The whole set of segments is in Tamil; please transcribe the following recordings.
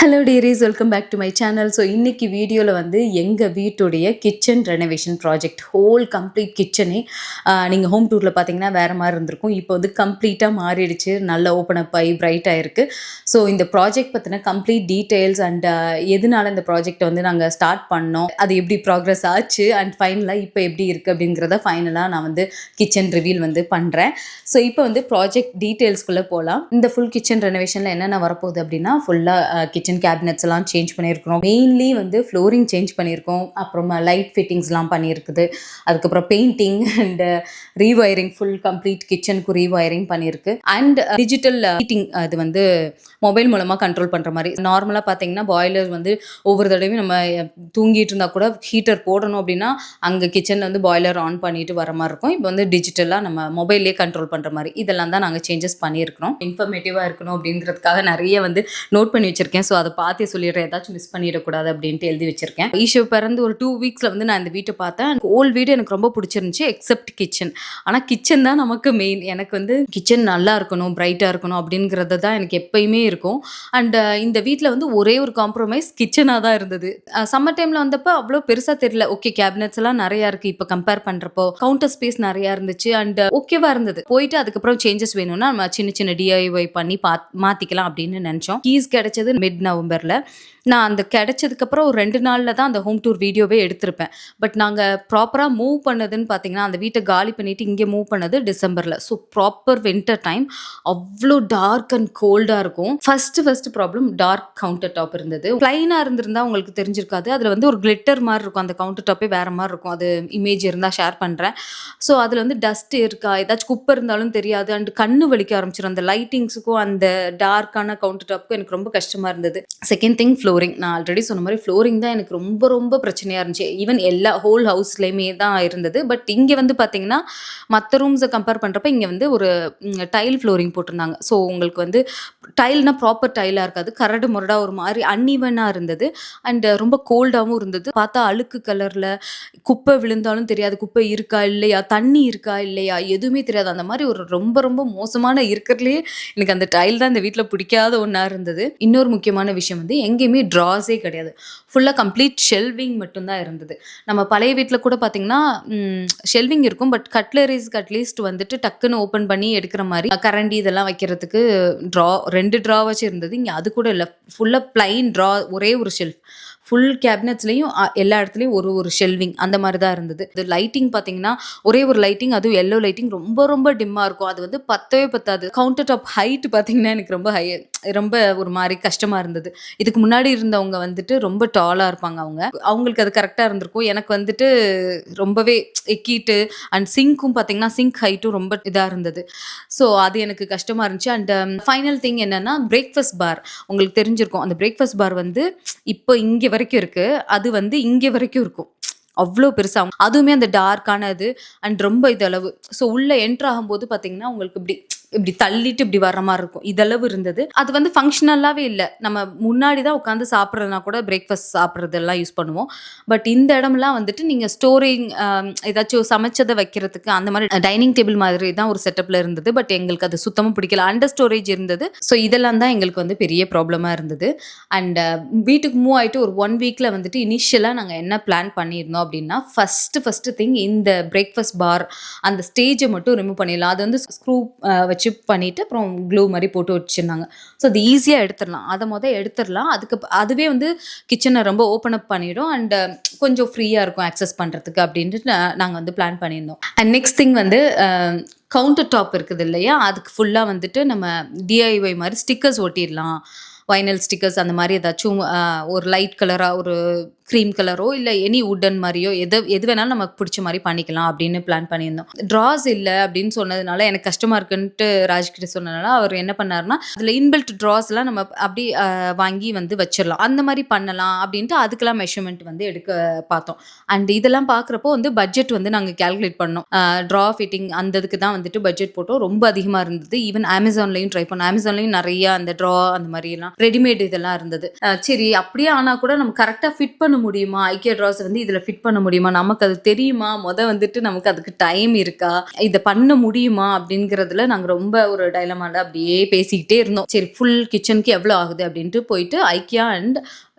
Hello dearies, welcome back to my channel. So இன்னைக்கு வீடியோவில் வந்து எங்கள் வீட்டுடைய kitchen renovation project whole complete கிச்சனே நீங்கள் ஹோம் டூரில் பார்த்தீங்கன்னா வேறு மாதிரி இருந்திருக்கும். இப்போ வந்து கம்ப்ளீட்டாக மாறிடுச்சு, நல்ல ஓப்பன் அப் ஆகி பிரைட்டாக இருக்குது. ஸோ இந்த ப்ராஜெக்ட் பற்றின கம்ப்ளீட் டீட்டெயில்ஸ் அண்ட் எதனால இந்த ப்ராஜெக்டை வந்து நாங்கள் ஸ்டார்ட் பண்ணோம், அது எப்படி ப்ராக்ரஸ் ஆச்சு அண்ட் ஃபைனலாக இப்போ எப்படி இருக்குது அப்படிங்கிறத ஃபைனலாக நான் வந்து கிச்சன் ரிவீல் வந்து பண்ணுறேன். ஸோ இப்போ வந்து ப்ராஜெக்ட் டீட்டெயில்ஸ்குள்ளே போகலாம். இந்த ஃபுல் கிச்சன் ரெனோவேஷனில் என்னென்ன வரப்போகுது அப்படின்னா, ஃபுல்லாக கிச்சன் கேபினட்ஸ் எல்லாம் சேஞ்ச் பண்ணியிருக்கிறோம். மெயின்லி வந்து ஃப்ளோரிங் சேஞ்ச் பண்ணியிருக்கோம், அப்புறமா லைட் ஃபிட்டிங்ஸ்லாம் பண்ணியிருக்குது, அதுக்கப்புறம் painting and rewiring, full complete கிச்சனுக்கு ரீவயரிங் பண்ணியிருக்கு. அண்ட் டிஜிட்டல் ஹீட்டிங், அது வந்து மொபைல் மூலமாக கண்ட்ரோல் பண்ணுற மாதிரி. நார்மலாக பார்த்தீங்கன்னா பாய்லர் வந்து ஒவ்வொரு தடவையும் நம்ம தூங்கிட்டு இருந்தால் கூட ஹீட்டர் போடணும் அப்படின்னா அங்கே கிச்சனில் வந்து பாய்லர் ஆன் பண்ணிட்டு வர மாதிரி இருக்கும். இப்போ வந்து டிஜிட்டலாக நம்ம மொபைல்லே கண்ட்ரோல் பண்ணுற மாதிரி. இதெல்லாம் தான் நாங்கள் சேஞ்சஸ் பண்ணியிருக்கிறோம். இன்ஃபர்மேட்டிவாக இருக்கணும் அப்படிங்கிறதுக்காக நிறைய வந்து நோட் பண்ணி வச்சுருக்கேன். ஸோ அதை பார்த்தே சொல்லிடுறேன், ஏதாச்சும் மிஸ் பண்ணிடக்கூடாது அப்படின்ட்டு எழுதி வச்சிருக்கேன். ஈஷோ பிறந்து ஒரு 2 வீக்ஸில் வந்து நான் இந்த வீட்டை பார்த்தேன். ஓல்ட் வீடு எனக்கு ரொம்ப பிடிச்சிருந்துச்சு எக்ஸப்ட் கிச்சன். ஆனால் கிச்சன் தான் நமக்கு மெயின். எனக்கு வந்து கிச்சன் நல்லா இருக்கணும், பிரைட்டாக இருக்கணும் அப்படிங்கிறது தான் எனக்கு எப்பயுமே இருக்கும். அண்ட் இந்த வீட்டில் வந்து ஒரே ஒரு காம்ப்ரமைஸ் கிச்சனாக தான் இருந்தது. சம்மர் டைமில் வந்தப்போ அவ்வளோ பெருசாக தெரியல. ஓகே, கேபினட்ஸ் எல்லாம் நிறையா இருக்குது, இப்போ கம்பேர் பண்ணுறப்போ கவுண்டர் ஸ்பேஸ் நிறையா இருந்துச்சு அண்ட் ஓகேவா இருந்தது. போயிட்டு அதுக்கப்புறம் சேஞ்சஸ் வேணும்னா நம்ம சின்ன சின்ன டிஐஒய் பண்ணி மாற்றிக்கலாம் அப்படின்னு நினச்சோம். கீஸ் கிடைச்சது மிட் நவம்பரில். நான் அந்த கிடைச்சதுக்கப்புறம் ஒரு 2 நாளில் தான் அந்த ஹோம் டூர் வீடியோவே எடுத்திருப்பேன். பட் நாங்கள் ப்ராப்பராக மூவ் பண்ணதுன்னு பார்த்தீங்கன்னா, அந்த வீட்டை காலி பண்ணிவிட்டு இங்கே மூவ் பண்ணது டிசம்பரில். ஸோ ப்ராப்பர் வின்டர் டைம், அவ்வளோ டார்க் அண்ட் கோல்டாக இருக்கும். First problem dark counter top இருந்தது. ப்ளைனாக இருந்திருந்தால் உங்களுக்கு தெரிஞ்சிருக்காது. அதில் வந்து ஒரு கிளிட்டர் மாதிரி இருக்கும், அந்த கவுண்டர் டாப்பே வேறு மாதிரி இருக்கும். அது இமேஜ் இருந்தால் ஷேர் பண்ணுறேன். ஸோ அதில் வந்து டஸ்ட் இருக்கா, ஏதாச்சும் குப்பை இருந்தாலும் தெரியாது. அண்ட் கண்ணு வலிக்க ஆரம்பிச்சிடும். அந்த லைட்டிங்ஸுக்கும் அந்த டார்க்கான கவுண்டர் டாப்புக்கும் எனக்கு ரொம்ப கஷ்டமாக இருந்தது. Second thing flooring. நான் ஆல்ரெடி சொன்ன மாதிரி ஃப்ளோரிங் தான் எனக்கு ரொம்ப ரொம்ப பிரச்சனையாக இருந்துச்சு. ஈவன் எல்லா ஹோல் ஹவுஸ்லேயுமே தான் இருந்தது. பட் இங்கே வந்து பார்த்தீங்கன்னா மற்ற ரூம்ஸை கம்பேர் பண்ணுறப்ப இங்கே வந்து ஒரு டைல் ஃப்ளோரிங் போட்டிருந்தாங்க. ஸோ உங்களுக்கு வந்து டைல்னால் ப்ராப்பர் டைலாக இருக்காது, கரடு முரடாக ஒரு மாதிரி அன்இவனாக இருந்தது. அண்ட் ரொம்ப கோல்டாகவும் இருந்தது. பார்த்தா அழுக்கு கலரில் குப்பை விழுந்தாலும் தெரியாது, குப்பை இருக்கா இல்லையா, தண்ணி இருக்கா இல்லையா, எதுவுமே தெரியாது. அந்த மாதிரி ஒரு ரொம்ப ரொம்ப மோசமான இருக்கிறதுலே எனக்கு அந்த டைல் தான் இந்த வீட்டில் பிடிக்காத ஒன்றா இருந்தது. இன்னொரு முக்கியமான விஷயம் வந்து எங்கேயுமே ட்ராஸே கிடையாது. ஃபுல்லாக கம்ப்ளீட் ஷெல்விங் மட்டும்தான் இருந்தது. நம்ம பழைய வீட்டில் கூட பார்த்தீங்கன்னா ஷெல்விங் இருக்கும், பட் கட்லரிஸ்க்கு அட்லீஸ்ட் வந்துட்டு டக்குன்னு ஓப்பன் பண்ணி எடுக்கிற மாதிரி கரண்டி இதெல்லாம் வைக்கிறதுக்கு 2 ட்ரா வச்சு இருந்தது. இங்கே அது கூட இல்லை, ஃபுல்லாக பிளைன் ட்ரா, ஒரே ஒரு ஷெல்ஃப். ஃபுல் கேபினட்ஸ்லேயும் எல்லா இடத்துலையும் ஒரு ஷெல்விங் அந்த மாதிரி தான் இருந்தது. இது லைட்டிங் பார்த்தீங்கன்னா ஒரே ஒரு லைட்டிங், அதுவும் எல்லோ லைட்டிங், ரொம்ப ரொம்ப டிம்மாக இருக்கும். அது வந்து பத்தவே பத்தாது. கவுண்டர் டாப் ஹைட் பார்த்தீங்கன்னா எனக்கு ரொம்ப ஒரு மாதிரி கஷ்டமாக இருந்தது. இதுக்கு முன்னாடி இருந்தவங்க வந்துட்டு ரொம்ப டாலாக இருப்பாங்க. அவங்களுக்கு அது கரெக்டாக இருந்திருக்கும். எனக்கு வந்துட்டு ரொம்பவே எக்கிட்டு. அண்ட் சிங்க்கும் பார்த்தீங்கன்னா சிங்க் ஹைட்டும் ரொம்ப இதாக இருந்தது. ஸோ அது எனக்கு கஷ்டமாக இருந்துச்சு. அண்ட் ஃபைனல் திங் என்னென்னா பிரேக்ஃபாஸ்ட் பார். உங்களுக்கு தெரிஞ்சிருக்கும், அந்த பிரேக்ஃபாஸ்ட் பார் வந்து இப்போ இங்கே வரைக்கும் இருக்குது, அது வந்து இங்கே வரைக்கும் இருக்கும். அவ்வளோ பெருசாக, அதுவுமே அந்த டார்க்கானது அண்ட் ரொம்ப இதளவு. ஸோ உள்ளே என்ட்ரு ஆகும்போது பார்த்தீங்கன்னா உங்களுக்கு இப்படி தள்ளிட்டு இப்படி வர மாதிரி இருக்கும், இதளவு இருந்தது. அது வந்து ஃபங்க்ஷனலாகவே இல்லை. நம்ம முன்னாடி தான் உட்காந்து சாப்பிட்றதுனா கூட பிரேக்ஃபாஸ்ட் சாப்பிட்றதெல்லாம் யூஸ் பண்ணுவோம். பட் இந்த இடம்லாம் வந்துட்டு நீங்கள் ஸ்டோரிங், ஏதாச்சும் சமைச்சதை வைக்கிறதுக்கு அந்த மாதிரி டைனிங் டேபிள் மாதிரி தான் ஒரு செட்டப்பில் இருந்தது. பட் எங்களுக்கு அது சுத்தமாக பிடிக்கல. அண்டர் ஸ்டோரேஜ் இருந்தது. ஸோ இதெல்லாம் தான் எங்களுக்கு வந்து பெரிய ப்ராப்ளமாக இருந்தது. அண்ட் வீட்டுக்கு மூவ் ஆகிட்டு ஒரு 1 வீக்கில் வந்துட்டு இனிஷியலாக நாங்கள் என்ன பிளான் பண்ணியிருந்தோம் அப்படின்னா, ஃபஸ்ட்டு திங் இந்த பிரேக்ஃபாஸ்ட் பார் அந்த ஸ்டேஜை மட்டும் ரிமூவ் பண்ணிடலாம். அது வந்து ஸ்க்ரூ வச்சு பண்ணிவிட்டு அப்புறம் க்ளூ மாதிரி போட்டு வச்சுருந்தாங்க. ஸோ அது ஈஸியாக எடுத்துடலாம். அதை எடுத்துடலாம். அதுவே வந்து கிச்சனை ரொம்ப ஓப்பன் அப் பண்ணிவிடும் அண்ட் கொஞ்சம் ஃப்ரீயாக இருக்கும் ஆக்சஸ் பண்ணுறதுக்கு அப்படின்ட்டு நாங்கள் வந்து பிளான் பண்ணியிருந்தோம். அண்ட் நெக்ஸ்ட் திங் வந்து கவுண்டர் டாப் இருக்குது இல்லையா, அதுக்கு ஃபுல்லாக வந்துட்டு நம்ம டிஐஒய் மாதிரி ஸ்டிக்கர்ஸ் ஒட்டிடலாம். வைனல் ஸ்டிக்கர்ஸ் அந்த மாதிரி ஏதாச்சும் ஒரு லைட் கலராக, ஒரு க்ரீம் கலரோ இல்லை எனி வுட்டன் மாதிரியோ எது வேணாலும் நமக்கு பிடிச்ச மாதிரி பண்ணிக்கலாம் அப்படின்னு பிளான் பண்ணியிருந்தோம். ட்ராஸ் இல்லை அப்படின்னு சொன்னதுனால எனக்கு கஷ்டமாக இருக்குன்ட்டு ராஜ்கிட்ட சொன்னதுனால அவர் என்ன பண்ணாருன்னா, அதில் இன்பில்ட் ட்ராஸ்லாம் நம்ம அப்படி வாங்கி வந்து வச்சிடலாம், அந்த மாதிரி பண்ணலாம் அப்படின்ட்டு அதுக்கெல்லாம் மெஷர்மெண்ட் வந்து எடுக்க பார்த்தோம். அண்ட் இதெல்லாம் பார்க்குறப்போ வந்து பட்ஜெட் வந்து நாங்கள் கேல்குலேட் பண்ணோம். ட்ரா ஃபிட்டிங் அந்த இதுக்கு தான் வந்துட்டு பட்ஜெட் போட்டோம். ரொம்ப அதிகமாக இருந்தது. ஈவன் அமேசான்லையும் ட்ரை பண்ணோம். அமேசான்லையும் நிறைய அந்த ட்ரா அந்த மாதிரிலாம் ரெடிமேட் இதெல்லாம் இருந்தது. சரி அப்படியே ஆனா கூட நம்ம கரெக்ட்டா ஃபிட் பண்ண முடியுமா? ஐக்கியா ட்ராஸ் வந்து இதுல ஃபிட் பண்ண முடியுமா? நமக்கு அது தெரியுமா? வந்துட்டு நமக்கு அதுக்கு டைம் இருக்கா? இத பண்ண முடியுமா? அப்படிங்கிறதுல நாங்க ரொம்ப ஒரு டைலமால அப்படியே பேசிக்கிட்டே இருந்தோம். சரி ஃபுல் கிச்சனுக்கு எவ்வளோ ஆகுது அப்படின்ட்டு போயிட்டு ஐக்கியா அண்ட்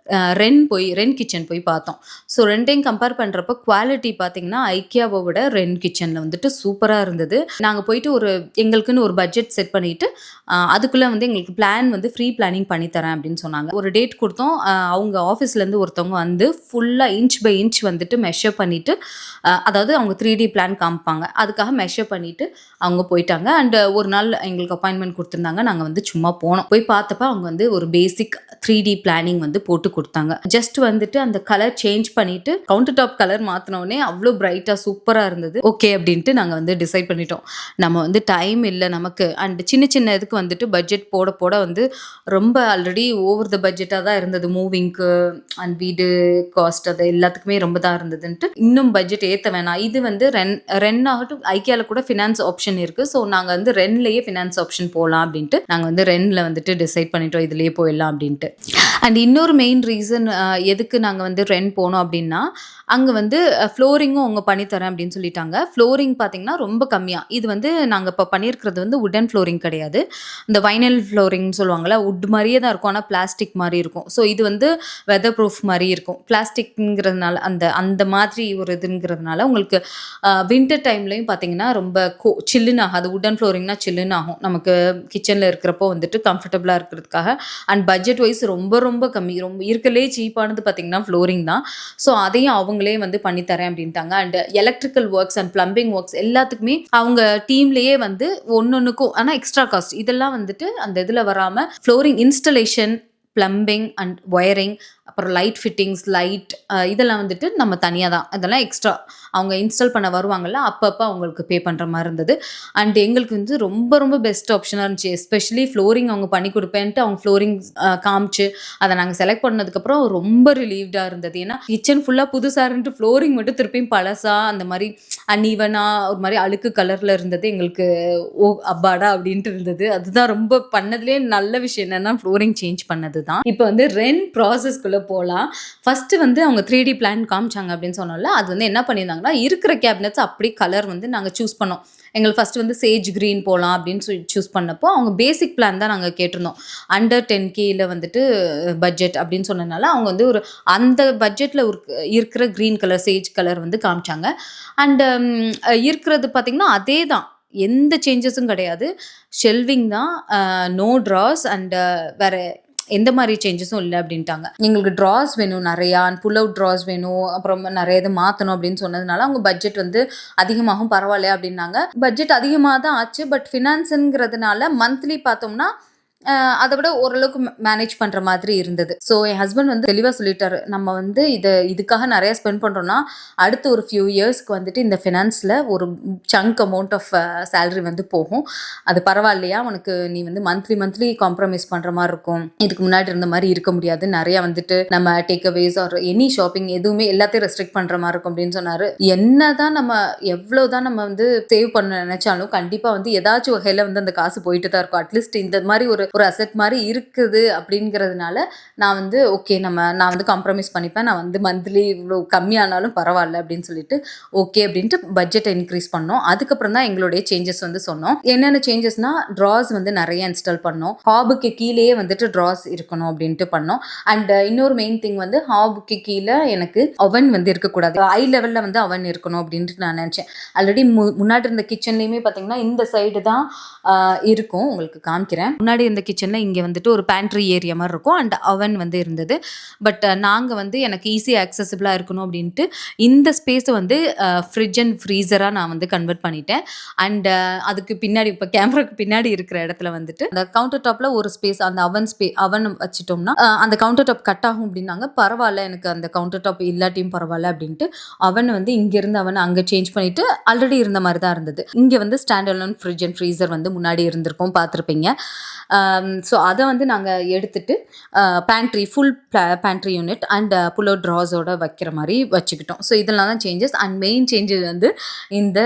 ரென் கிச்சன் போய் பார்த்தோம். ஸோ 2யும் கம்பேர் பண்ணுறப்ப குவாலிட்டி பார்த்தீங்கன்னா, ஐக்கியாவை விட ரென் கிச்சனில் வந்துட்டு சூப்பராக இருந்தது. நாங்கள் போயிட்டு எங்களுக்குன்னு ஒரு பட்ஜெட் செட் பண்ணிட்டு, அதுக்குள்ளே வந்து எங்களுக்கு பிளான் வந்து ஃப்ரீ பிளானிங் பண்ணி தரேன் அப்படின்னு சொன்னாங்க. ஒரு டேட் கொடுத்தோம். அவங்க ஆஃபீஸ்லேருந்து ஒருத்தவங்க வந்து ஃபுல்லாக இன்ச் பை இன்ச் வந்துட்டு மெஷர் பண்ணிட்டு, அதாவது அவங்க 3D பிளான் காமிப்பாங்க. அதுக்காக மெஷர் பண்ணிட்டு அவங்க போயிட்டாங்க. அண்ட் ஒரு நாள் எங்களுக்கு அப்பாயின்மெண்ட் கொடுத்துருந்தாங்க. நாங்கள் வந்து சும்மா போனோம். போய் பார்த்தப்ப அவங்க வந்து ஒரு பேசிக் 3D பிளானிங் வந்து போட்டு கொடுத்தாங்க. ஜஸ்ட் வந்துட்டு அந்த கலர் சேஞ்ச் பண்ணிட்டு கவுண்டர் டாப் கலர் மாத்தினோடனே அவ்வளோ பிரைட்டா சூப்பரா இருந்தது. ஓகே அப்படின்ட்டு நாங்கள் வந்து டிசைட் பண்ணிட்டோம். நம்ம வந்து டைம் இல்லை நமக்கு. அண்ட் சின்ன சின்ன இதுக்கு வந்துட்டு பட்ஜெட் போட போட வந்து ரொம்ப ஆல்ரெடி ஓவர் த பட்ஜெட்டாக தான் இருந்தது. மூவிங்க்கு அண்ட் வீடு காஸ்ட் அது எல்லாத்துக்குமே ரொம்ப தான் இருந்ததுன்ட்டு இன்னும் பட்ஜெட் ஏற்ற வேணாம். இது வந்து ரென் ஆகட்டும் ஐக்கியாவில் கூட ஃபினான்ஸ் ஆப்ஷன் இருக்குது. ஸோ நாங்கள் வந்து ரென்லேயே ஃபினான்ஸ் ஆப்ஷன் போகலாம் அப்படின்ட்டு நாங்கள் வந்து ரென்ல வந்துட்டு டிசைட் பண்ணிட்டோம் இதுலேயே போயிடலாம் அப்படின்ட்டு. அண்ட் இன்னொரு மெயின் ரீசன் எதுக்கு நாங்கள் வந்து ரென் போனோம் அப்படின்னா, அங்கே வந்து ஃப்ளோரிங்கும் அவங்க பண்ணித்தரேன் அப்படின்னு சொல்லிட்டாங்க. ஃப்ளோரிங் பார்த்தீங்கன்னா ரொம்ப கம்மியாக. இது வந்து நாங்கள் இப்போ பண்ணியிருக்கிறது வந்து உட்டன் ஃப்ளோரிங் கிடையாது. இந்த வைனல் ஃப்ளோரிங்னு சொல்லுவாங்கள்ல, உட் மாதிரியே தான் இருக்கும். ஆனால் பிளாஸ்டிக் மாதிரி இருக்கும். ஸோ இது வந்து வெதர் ப்ரூஃப் மாதிரி இருக்கும். பிளாஸ்டிக்ங்கிறதுனால அந்த மாதிரி ஒரு இதுங்கிறதுனால உங்களுக்கு வின்டர் டைம்லையும் பார்த்தீங்கன்னா ரொம்ப சில்லுன்னு ஆகும். அது உட்டன் ஃப்ளோரிங்னா சில்லுன்னு ஆகும். நமக்கு கிச்சனில் இருக்கிறப்போ வந்துட்டு கம்ஃபர்டபுளாக இருக்கிறதுக்காக. அண்ட் பட்ஜெட் வைஸ் ரொம்ப ரொம்ப கம்மி. ரொம்ப இருக்கலே சீப்பானது பார்த்தீங்கன்னா ஃப்ளோரிங் தான். ஸோ அதையும் அவங்களே வந்து பண்ணித்தரேன் அப்படின்ட்டாங்க. And electrical works and plumbing works எல்லாத்துக்குமே அவங்க டீம்லேயே வந்து ஒன்னொன்றுக்கும் ஆனால் எக்ஸ்ட்ரா காஸ்ட் இதெல்லாம் வந்துட்டு அந்த இதில் வராமல் flooring installation, plumbing and wiring, அப்புறம் லைட் ஃபிட்டிங்ஸ், லைட் இதெல்லாம் வந்துட்டு நம்ம தனியாக தான். அதெல்லாம் எக்ஸ்ட்ரா அவங்க இன்ஸ்டால் பண்ண வருவாங்கள்ல, அப்பப்போ அவங்களுக்கு பே பண்ணுற மாதிரி இருந்தது. அண்ட் எங்களுக்கு வந்து ரொம்ப ரொம்ப பெஸ்ட் ஆப்ஷனாக இருந்துச்சு. எஸ்பெஷலி ஃப்ளோரிங் அவங்க பண்ணி கொடுப்பேன்ட்டு அவங்க ஃப்ளோரிங் காமிச்சு அதை நாங்கள் செலக்ட் பண்ணதுக்கப்புறம் ரொம்ப ரிலீவ்டாக இருந்தது. ஏன்னா கிச்சன் ஃபுல்லாக புதுசாக இருந்துட்டு ஃப்ளோரிங் மட்டும் திருப்பியும் பழசாக அந்த மாதிரி அன்ஈவனாக ஒரு மாதிரி அழுக்கு கலரில் இருந்தது. எங்களுக்கு அப்பாடா அப்படின்ட்டு இருந்தது. அதுதான் ரொம்ப பண்ணதுலேயே நல்ல விஷயம் என்னென்னா ஃப்ளோரிங் சேஞ்ச் பண்ணது தான். இப்போ வந்து ரென் ப்ராசஸ்க்குள்ளே போகலாம். ஃபஸ்ட்டு வந்து அவங்க 3D பிளான் காமிச்சாங்க அப்படின்னு சொன்னோம்ல, அது வந்து என்ன பண்ணியிருந்தாங்கன்னா இருக்கிற கேபினட்ஸ் அப்படி கலர் வந்து நாங்கள் சூஸ் பண்ணோம். எங்களுக்கு ஃபஸ்ட்டு வந்து சேஜ் க்ரீன் போகலாம் அப்படின்னு சொல்லி சூஸ் பண்ணப்போ அவங்க பேசிக் பிளான் தான் நாங்கள் கேட்டிருந்தோம். அண்டர் 10Kல வந்துட்டு பட்ஜெட் அப்படின்னு சொன்னதுனால அவங்க வந்து அந்த பட்ஜெட்டில் இருக்கிற க்ரீன் கலர் சேஜ் கலர் வந்து காமிச்சாங்க. அண்டு இருக்கிறது பார்த்திங்கன்னா அதே தான், எந்த சேஞ்சஸும் கிடையாது. ஷெல்விங் தான், நோ ட்ராஸ் அண்ட் வேறு எந்த மாதிரி சேஞ்சஸும் இல்லை அப்படின்ட்டாங்க. எங்களுக்கு ட்ராஸ் வேணும் நிறையா, புல் அவுட் ட்ராஸ் வேணும், அப்புறம் நிறைய இது மாற்றணும் அப்படின்னு சொன்னதுனால அவங்க பட்ஜெட் வந்து அதிகமாகும் பரவாயில்லையா அப்படின்னாங்க. பட்ஜெட் அதிகமாக தான் ஆச்சு. பட் ஃபினான்ஸுங்கிறதுனால மந்த்லி பார்த்தோம்னா அதை விட ஓரளவுக்கு மேனேஜ் பண்ணுற மாதிரி இருந்தது. ஸோ என் ஹஸ்பண்ட் வந்து தெளிவாக சொல்லிட்டாரு, நம்ம வந்து இதுக்காக நிறையா ஸ்பெண்ட் பண்ணுறோன்னா அடுத்து ஒரு ஃபியூ இயர்ஸ்க்கு வந்துட்டு இந்த ஃபினான்ஸில் ஒரு சங்க் அமௌண்ட் ஆஃப் சேலரி வந்து போகும். அது பரவாயில்லையா, உனக்கு நீ வந்து மந்த்லி காம்ப்ரமைஸ் பண்ணுற மாதிரி இருக்கும், இதுக்கு முன்னாடி இருந்த மாதிரி இருக்க முடியாது, நிறையா வந்துட்டு நம்ம டேக் அவேஸ் ஆர் எனி ஷாப்பிங் எதுவுமே எல்லாத்தையும் ரெஸ்ட்ரிக்ட் பண்ணுற மாதிரி இருக்கும் அப்படின்னு சொன்னார். என்னதான் நம்ம எவ்வளோதான் நம்ம வந்து சேவ் பண்ண நினைச்சாலும் கண்டிப்பாக வந்து ஏதாச்சும் வகையில் வந்து அந்த காசு போயிட்டு தான் இருக்கும். அட்லீஸ்ட் இந்த மாதிரி ஒரு அசெட் மாதிரி இருக்குது அப்படிங்கிறதுனால நான் வந்து ஓகே நான் வந்து காம்ப்ரமைஸ் பண்ணிப்பேன், நான் வந்து மந்த்லி இவ்வளோ கம்மியானாலும் பரவாயில்ல அப்படின்னு சொல்லிட்டு ஓகே அப்படின்ட்டு பட்ஜெட்டை இன்க்ரீஸ் பண்ணோம். அதுக்கப்புறம் தான் எங்களுடைய சேஞ்சஸ் வந்து சொன்னோம். என்னென்ன சேஞ்சஸ்னா, ட்ராஸ் வந்து நிறைய இன்ஸ்டால் பண்ணோம். ஹாபுக்கு கீழேயே வந்துட்டு ட்ராஸ் இருக்கணும் அப்படின்ட்டு பண்ணோம். அண்ட் இன்னொரு மெயின் திங் வந்து ஹாபுக்கு கீழே எனக்கு அவன் வந்து இருக்கக்கூடாது, ஹை லெவலில் வந்து அவன் இருக்கணும் அப்படின்ட்டு நான் நினச்சேன். ஆல்ரெடி முன்னாடி இருந்த கிச்சன்லேயுமே பார்த்தீங்கன்னா இந்த சைடு தான் இருக்கும், உங்களுக்கு காமிக்கிறேன். முன்னாடி இருந்த கிச்சனில் இங்கே வந்துட்டு ஒரு பேண்ட்ரி ஏரியா மாதிரி இருக்கும் அண்ட் அவன் வந்து இருந்தது. பட் நாங்கள் வந்து எனக்கு ஈஸி ஆக்சசிபிளாக இருக்கணும் அப்படின்ட்டு இந்த ஸ்பேஸை வந்து ஃப்ரிட்ஜ் அண்ட் ஃப்ரீசராக நான் வந்து கன்வெர்ட் பண்ணிட்டேன். அண்ட் அதுக்கு பின்னாடி இப்போ கேமராக்கு பின்னாடி இருக்கிற இடத்துல வந்துட்டு அந்த கவுண்டர் டாப்பில் ஒரு ஸ்பேஸ், அந்த அவன் வச்சுட்டோம்னா அந்த கவுண்டர் டாப் கட் ஆகும் அப்படின்னாங்க. பரவாயில்ல, எனக்கு அந்த கவுண்டர் டாப் இல்லாட்டியும் பரவாயில்ல அப்படின்ட்டு அவன் வந்து இங்கேருந்து அவன் அங்கே சேஞ்ச் பண்ணிவிட்டு ஆல்ரெடி இருந்த மாதிரி தான் இருந்தது. இங்கே வந்து stand alone fridge and freezer வந்து முன்னாடி இருந்திருக்கும், பார்த்துருப்பீங்க. ஸோ அதை வந்து நாங்கள் எடுத்துட்டு pantry full pantry unit and புல்லோ ட்ராஸோட வைக்கிற மாதிரி வச்சுக்கிட்டோம். ஸோ இதெல்லாம் தான் சேஞ்சஸ். அண்ட் மெயின் சேஞ்சஸ் வந்து இந்த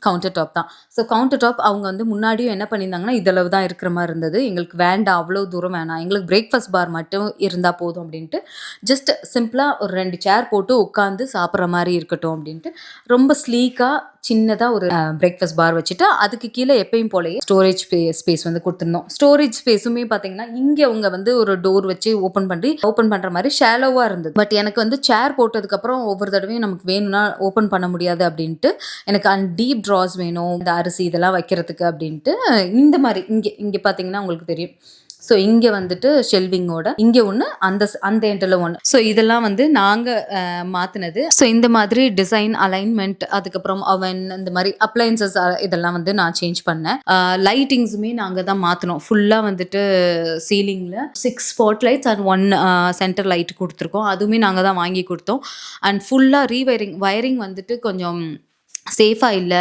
கவுண்டர் டாப் தான். ஸோ கவுண்டர் டாப் அவங்க வந்து முன்னாடியும் என்ன பண்ணியிருந்தாங்கன்னா இதளவு தான் இருக்கிற மாதிரி இருந்தது. எங்களுக்கு வேண்டாம், அவ்வளோ தூரம் வேணாம், எங்களுக்கு பிரேக்ஃபாஸ்ட் பார் மட்டும் இருந்தால் போதும் அப்படின்ட்டு ஜஸ்ட் சிம்பிளாக ஒரு 2 சேர் போட்டு உட்காந்து சாப்பிட்ற மாதிரி இருக்கட்டும் அப்படின்ட்டு ரொம்ப ஸ்லீக்காக சின்னதாக ஒரு பிரேக்ஃபாஸ்ட் பார் வச்சுட்டு அதுக்கு கீழே எப்பயும் போலயே ஸ்டோரேஜ் ஸ்பேஸ் வந்து கொடுத்துருந்தோம். ஸ்டோரேஜ் ஸ்பேஸுமே பார்த்தீங்கன்னா இங்கே அவங்க வந்து ஒரு டோர் வச்சு ஓப்பன் பண்ணுற மாதிரி ஷாலோவாக இருந்தது. பட் எனக்கு வந்து சேர் போட்டதுக்கப்புறம் ஒவ்வொரு தடவையும் நமக்கு வேணும்னா ஓப்பன் பண்ண முடியாது அப்படின்ட்டு எனக்கு டீப் ட்ராஸ் வேணும் இந்த அரிசி இதெல்லாம் வைக்கிறதுக்கு அப்படின்ட்டு இந்த மாதிரி இங்கே பார்த்தீங்கன்னா உங்களுக்கு தெரியும். ஸோ இங்கே வந்துட்டு ஷெல்விங்கோட இங்கே ஒன்று அந்த எண்டில் ஒன்று. ஸோ இதெல்லாம் வந்து நாங்கள் மாற்றினது. ஸோ இந்த மாதிரி டிசைன் அலைன்மெண்ட் அதுக்கப்புறம் அவன் இந்த மாதிரி அப்ளையன்சஸ் இதெல்லாம் வந்து நான் சேஞ்ச் பண்ணேன். லைட்டிங்ஸுமே நாங்கள் தான் மாற்றினோம். ஃபுல்லாக வந்துட்டு சீலிங்கில் 6 spot lights and 1 centre light கொடுத்துருக்கோம். அதுவுமே நாங்கள் தான் வாங்கி கொடுத்தோம். அண்ட் ஃபுல்லாக வயரிங் வந்துட்டு கொஞ்சம் சேஃபாக இல்லை,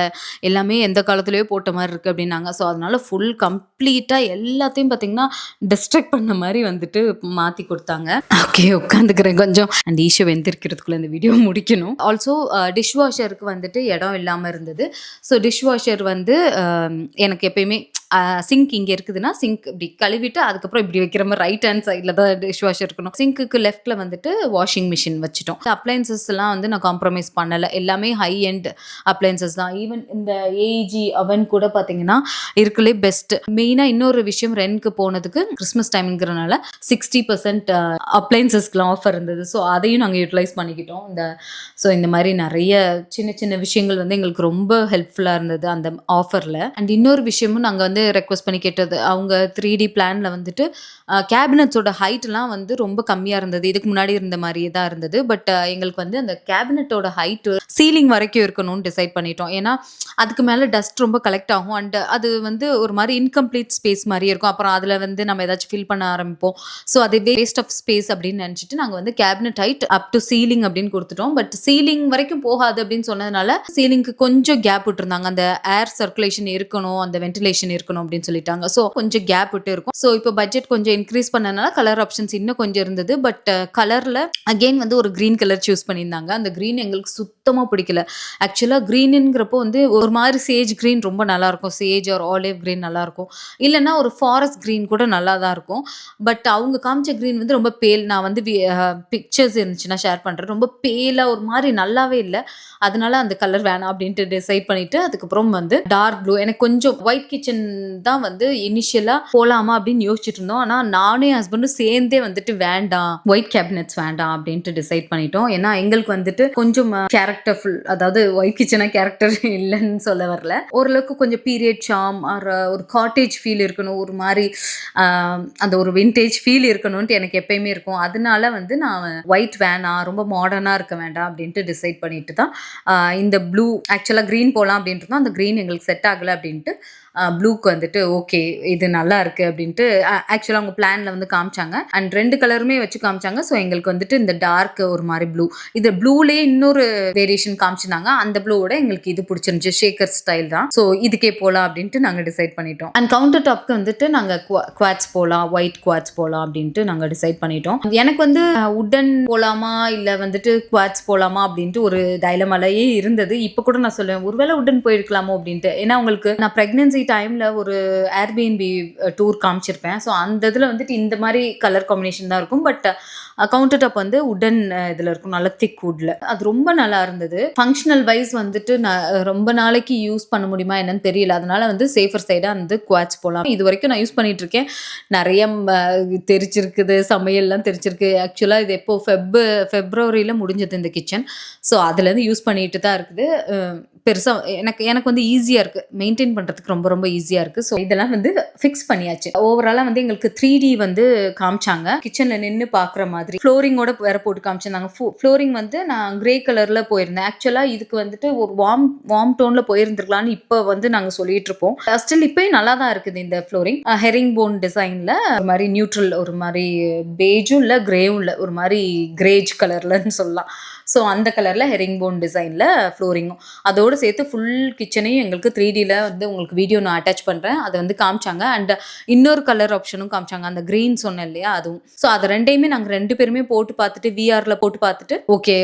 எல்லாமே எந்த காலத்துலேயோ போட்ட மாதிரி இருக்குது அப்படின்னாங்க. ஸோ அதனால் ஃபுல் கம்ப்ளீட்டாக எல்லாத்தையும் பார்த்திங்கன்னா டிஸ்ட்ராக்ட் பண்ண மாதிரி வந்துட்டு மாற்றி கொடுத்தாங்க. ஓகே உட்காந்துக்கிறேன் கொஞ்சம். அண்ட் ஈஷோ வெந்திருக்கிறதுக்குள்ளே இந்த வீடியோ முடிக்கணும். ஆல்சோ டிஷ் வாஷருக்கு வந்துட்டு இடம் இல்லாமல் இருந்தது. ஸோ டிஷ் வாஷர் வந்து எனக்கு எப்பயுமே சிங்க் இங்கே இருக்குதுன்னா சிங்க் இப்படி கழுவிட்டு அதுக்கப்புறம் இப்படி வைக்கிற மாதிரி ரைட் ஹேண்ட் சைடில் தான் டிஷ் வாஷர் இருக்கணும். சிங்க்குக்கு லெஃப்ட்டில் வந்துட்டு வாஷிங் மிஷின் வச்சுட்டோம். அப்ளையன்சஸ் எல்லாம் வந்து நான் காம்ப்ரமைஸ் பண்ணலை, எல்லாமே ஹை எண்ட் அப்ளையன்சஸ் தான். ஈவன் இந்த ஏஜி அவன் கூட பார்த்தீங்கன்னா இருக்குல்லே பெஸ்ட். மெயினாக இன்னொரு விஷயம், ரென்ட்க்கு போனதுக்கு கிறிஸ்மஸ் டைம்ங்கிறனால 60% அப்ளையன்சஸ்க்குலாம் ஆஃபர் இருந்தது. ஸோ அதையும் நாங்கள் யூட்டிலைஸ் பண்ணிக்கிட்டோம். ஸோ இந்த மாதிரி நிறைய சின்ன சின்ன விஷயங்கள் வந்து எங்களுக்கு ரொம்ப ஹெல்ப்ஃபுல்லாக இருந்தது அந்த ஆஃபரில். அண்ட் இன்னொரு விஷயமும் நாங்கள் வந்து ரெக்வஸ்ட் பண்ணி கேட்டது, அவங்க 3D பிளான்ல வந்துட்டு கேபினட்ஸோட ஹைட்லாம் வந்து ரொம்ப கம்மியாக இருந்தது. இதுக்கு முன்னாடி இருந்த மாதிரியே தான் இருந்தது. பட் எங்களுக்கு வந்து அந்த கேபினட்டோட ஹைட்டு சீலிங் வரைக்கும் இருக்கணும்னு டிசைட் பண்ணிட்டோம். ஏன்னா அதுக்கு மேலே டஸ்ட் ரொம்ப கலெக்ட் ஆகும். அண்ட் அது வந்து ஒரு மாதிரி இன்கம்ப்ளீட் ஸ்பேஸ் மாதிரி இருக்கும். அப்புறம் அதில் வந்து நம்ம ஏதாச்சும் ஃபில் பண்ண ஆரம்பிப்போம். ஸோ அது வேஸ்ட் ஆஃப் ஸ்பேஸ் அப்படின்னு நினச்சிட்டு நாங்கள் வந்து cabinet height up to ceiling அப்படின்னு கொடுத்துட்டோம். பட் சீலிங் வரைக்கும் போகாது அப்படின்னு சொன்னதுனால சீலிங்க்கு கொஞ்சம் கேப் விட்டுருந்தாங்க. அந்த ஏர் சர்க்குலேஷன் இருக்கணும், அந்த வென்டிலேஷன் இருக்கணும் அப்படின்னு சொல்லிட்டாங்க. ஸோ கொஞ்சம் கேப் விட்டு இருக்கும். ஸோ இப்போ பட்ஜெட் கொஞ்சம் இன்க்ரீஸ் பண்ணனால கலர் ஆப்ஷன்ஸ் இன்னும் கொஞ்சம் இருந்தது. பட் கலரில் அகெயின் வந்து ஒரு க்ரீன் கலர் சூஸ் பண்ணியிருந்தாங்க. அந்த க்ரீன் எங்களுக்கு சுத்தமாக பிடிக்கல. ஆக்சுவலாக க்ரீனுங்கிறப்போ வந்து ஒரு மாதிரி சேஜ் க்ரீன் ரொம்ப நல்லாயிருக்கும், சேஜ் ஒரு ஆலிவ் க்ரீன் நல்லாயிருக்கும், இல்லைன்னா ஒரு ஃபாரஸ்ட் க்ரீன் கூட நல்லா தான் இருக்கும். பட் அவங்க காமிச்ச க்ரீன் வந்து ரொம்ப பேல். நான் வந்து பிக்சர்ஸ் இருந்துச்சுன்னா ஷேர் பண்ணுறேன். ரொம்ப பேலாக ஒரு மாதிரி நல்லாவே இல்லை. அதனால அந்த கலர் வேணாம் அப்படின்ட்டு டிசைட் பண்ணிட்டு அதுக்கப்புறம் வந்து டார்க் ப்ளூ. எனக்கு கொஞ்சம் ஒயிட் கிச்சன் தான் வந்து இனிஷியலாக போகலாமா அப்படின்னு யோசிச்சுட்டு இருந்தோம். ஆனால் நானே ஹஸ்பண்டும் சேர்ந்தே வந்துட்டு வேண்டாம், ஒயிட் கேபினட்ஸ் வேண்டாம் அப்படின்ட்டு டிசைட் பண்ணிட்டோம். ஏன்னா எங்களுக்கு வந்துட்டு கொஞ்சம் கேரக்டர்ஃபுல், அதாவது ஒயிட் கிச்சனாக கேரக்டர் இல்லைன்னு சொல்ல வரல, ஓரளவுக்கு கொஞ்சம் பீரியட் சாம் ஒரு காட்டேஜ் ஃபீல் இருக்கணும், ஒரு மாதிரி அந்த ஒரு விண்டேஜ் ஃபீல் இருக்கணும்ன்ட்டு எனக்கு எப்பயுமே இருக்கும். அதனால வந்து நான் ஒயிட் வேணாம், ரொம்ப மாடர்னாக இருக்க வேண்டாம் அப்படின்ட்டு டிசைட் பண்ணிட்டு தான் இந்த ப்ளூ, ஆக்சுவலாக க்ரீன் போகலாம் அப்படின்ட்டு தான். அந்த க்ரீன் எங்களுக்கு செட் ஆகலை அப்படின்ட்டு ப்ளூக்கு வந்துட்டு ஓகே இது நல்லா இருக்குது அப்படின்ட்டு ஆக்சுவலாக அவங்க பிளானில் வந்து காமிச்சாங்க. அண்ட் 2 கலருமே வச்சு காமிச்சாங்க. ஸோ எங்களுக்கு வந்துட்டு இந்த டார்க் ஒரு மாதிரி ப்ளூ, இது ப்ளூலேயே இன்னொரு வேரியேஷன் காமிச்சிருந்தாங்க. அந்த ப்ளூவோட எங்களுக்கு இது பிடிச்சிருந்துச்சு, ஷேக்கர் ஸ்டைல் தான். ஸோ இதுக்கே போகலாம் அப்படின்ட்டு நாங்கள் டிசைட் பண்ணிட்டோம். அண்ட் கவுண்டர் டாப்க்கு வந்துட்டு நாங்கள் குவாட்ஸ் போகலாம், ஒயிட் குவாட்ஸ் போகலாம் அப்படின்ட்டு நாங்கள் டிசைட் பண்ணிட்டோம். எனக்கு வந்து உட்டன் போகலாமா இல்லை வந்துட்டு குவாட்ஸ் போகலாமா அப்படின்ட்டு ஒரு டைலமாலேயே இருந்தது. இப்போ கூட நான் சொல்லுவேன் ஒருவேளை உட்டன் போயிருக்கலாமோ அப்படின்ட்டு. ஏன்னா உங்களுக்கு நான் ப்ரெக்னென்சி டைமில் ஒரு ஏர்பிஎன்பி டூர் காமிச்சிருப்பேன். ஸோ அந்த இதில் வந்துட்டு இந்த மாதிரி கலர் காம்பினேஷன் தான் இருக்கும். பட் கவுண்டர் டாப் வந்து உடன் இதில் இருக்கும், நல்ல திக் வுட்ல. அது ரொம்ப நல்லா இருந்தது. ஃபங்க்ஷனல் வைஸ் வந்துட்டு நான் ரொம்ப நாளைக்கு யூஸ் பண்ண முடியுமா என்னன்னு தெரியல. அதனால வந்து சேஃபர் சைடாக வந்து குவாட்ஸ் போகலாம். இது வரைக்கும் நான் யூஸ் பண்ணிட்டு இருக்கேன். நிறைய தெரிச்சிருக்குது, சமையல்லாம் தெரிச்சிருக்கு. ஆக்சுவலாக இது எப்போ ஃபெப்ரவரியில் முடிஞ்சது இந்த கிச்சன். ஸோ அதுலேருந்து யூஸ் பண்ணிட்டு தான் இருக்குது. பெருசாக எனக்கு வந்து ஈஸியாக இருக்குது, மெயின்டைன் பண்ணுறதுக்கு ரொம்ப ரொம்ப ஈஸியாக இருக்குது. ஸோ இதெல்லாம் வந்து ஃபிக்ஸ் பண்ணியாச்சு. ஓவராலாக வந்து எங்களுக்கு 3D வந்து காமிச்சாங்க. கிச்சனில் நின்று பார்க்குற மாதிரி ஃப்ளோரிங்கோட வேற போட்டு காமிச்சிருந்தாங்க. ஃப்ளோரிங் வந்து நான் கிரே கலரில் போயிருந்தேன். ஆக்சுவலாக இதுக்கு வந்துட்டு ஒரு வார்ம் டோனில் போயிருந்துருக்கலான்னு இப்போ வந்து நாங்கள் சொல்லிட்டு இருப்போம். ஸ்டில் இப்போயும் நல்லா தான் இருக்குது இந்த ஃப்ளோரிங். ஹெரிங் போன் டிசைனில் ஒரு மாதிரி நியூட்ரல், ஒரு மாதிரி பேஜும் இல்லை கிரேவும் இல்லை, ஒரு மாதிரி கிரேஜ் கலர்லன்னு சொல்லலாம். ஸோ அந்த கலரில் ஹெரிங் போன் டிசைனில் ஃப்ளோரிங்கும் அதோடு சேர்த்து ஃபுல் கிச்சனையும் எங்களுக்கு 3Dயில் வந்து உங்களுக்கு வீடியோ நான் அட்டாச் பண்ணுறேன், அதை வந்து காமிச்சாங்க. அண்ட் இன்னொரு கலர் ஆப்ஷனும் காமிச்சாங்க, அந்த க்ரீன் சொன்னேன் இல்லையா, அதுவும். ஸோ அதை ரெண்டையுமே நாங்கள் 2 பேருமே போட்டு பார்த்துட்டு விஆரில் போட்டு பார்த்துட்டு ஓகே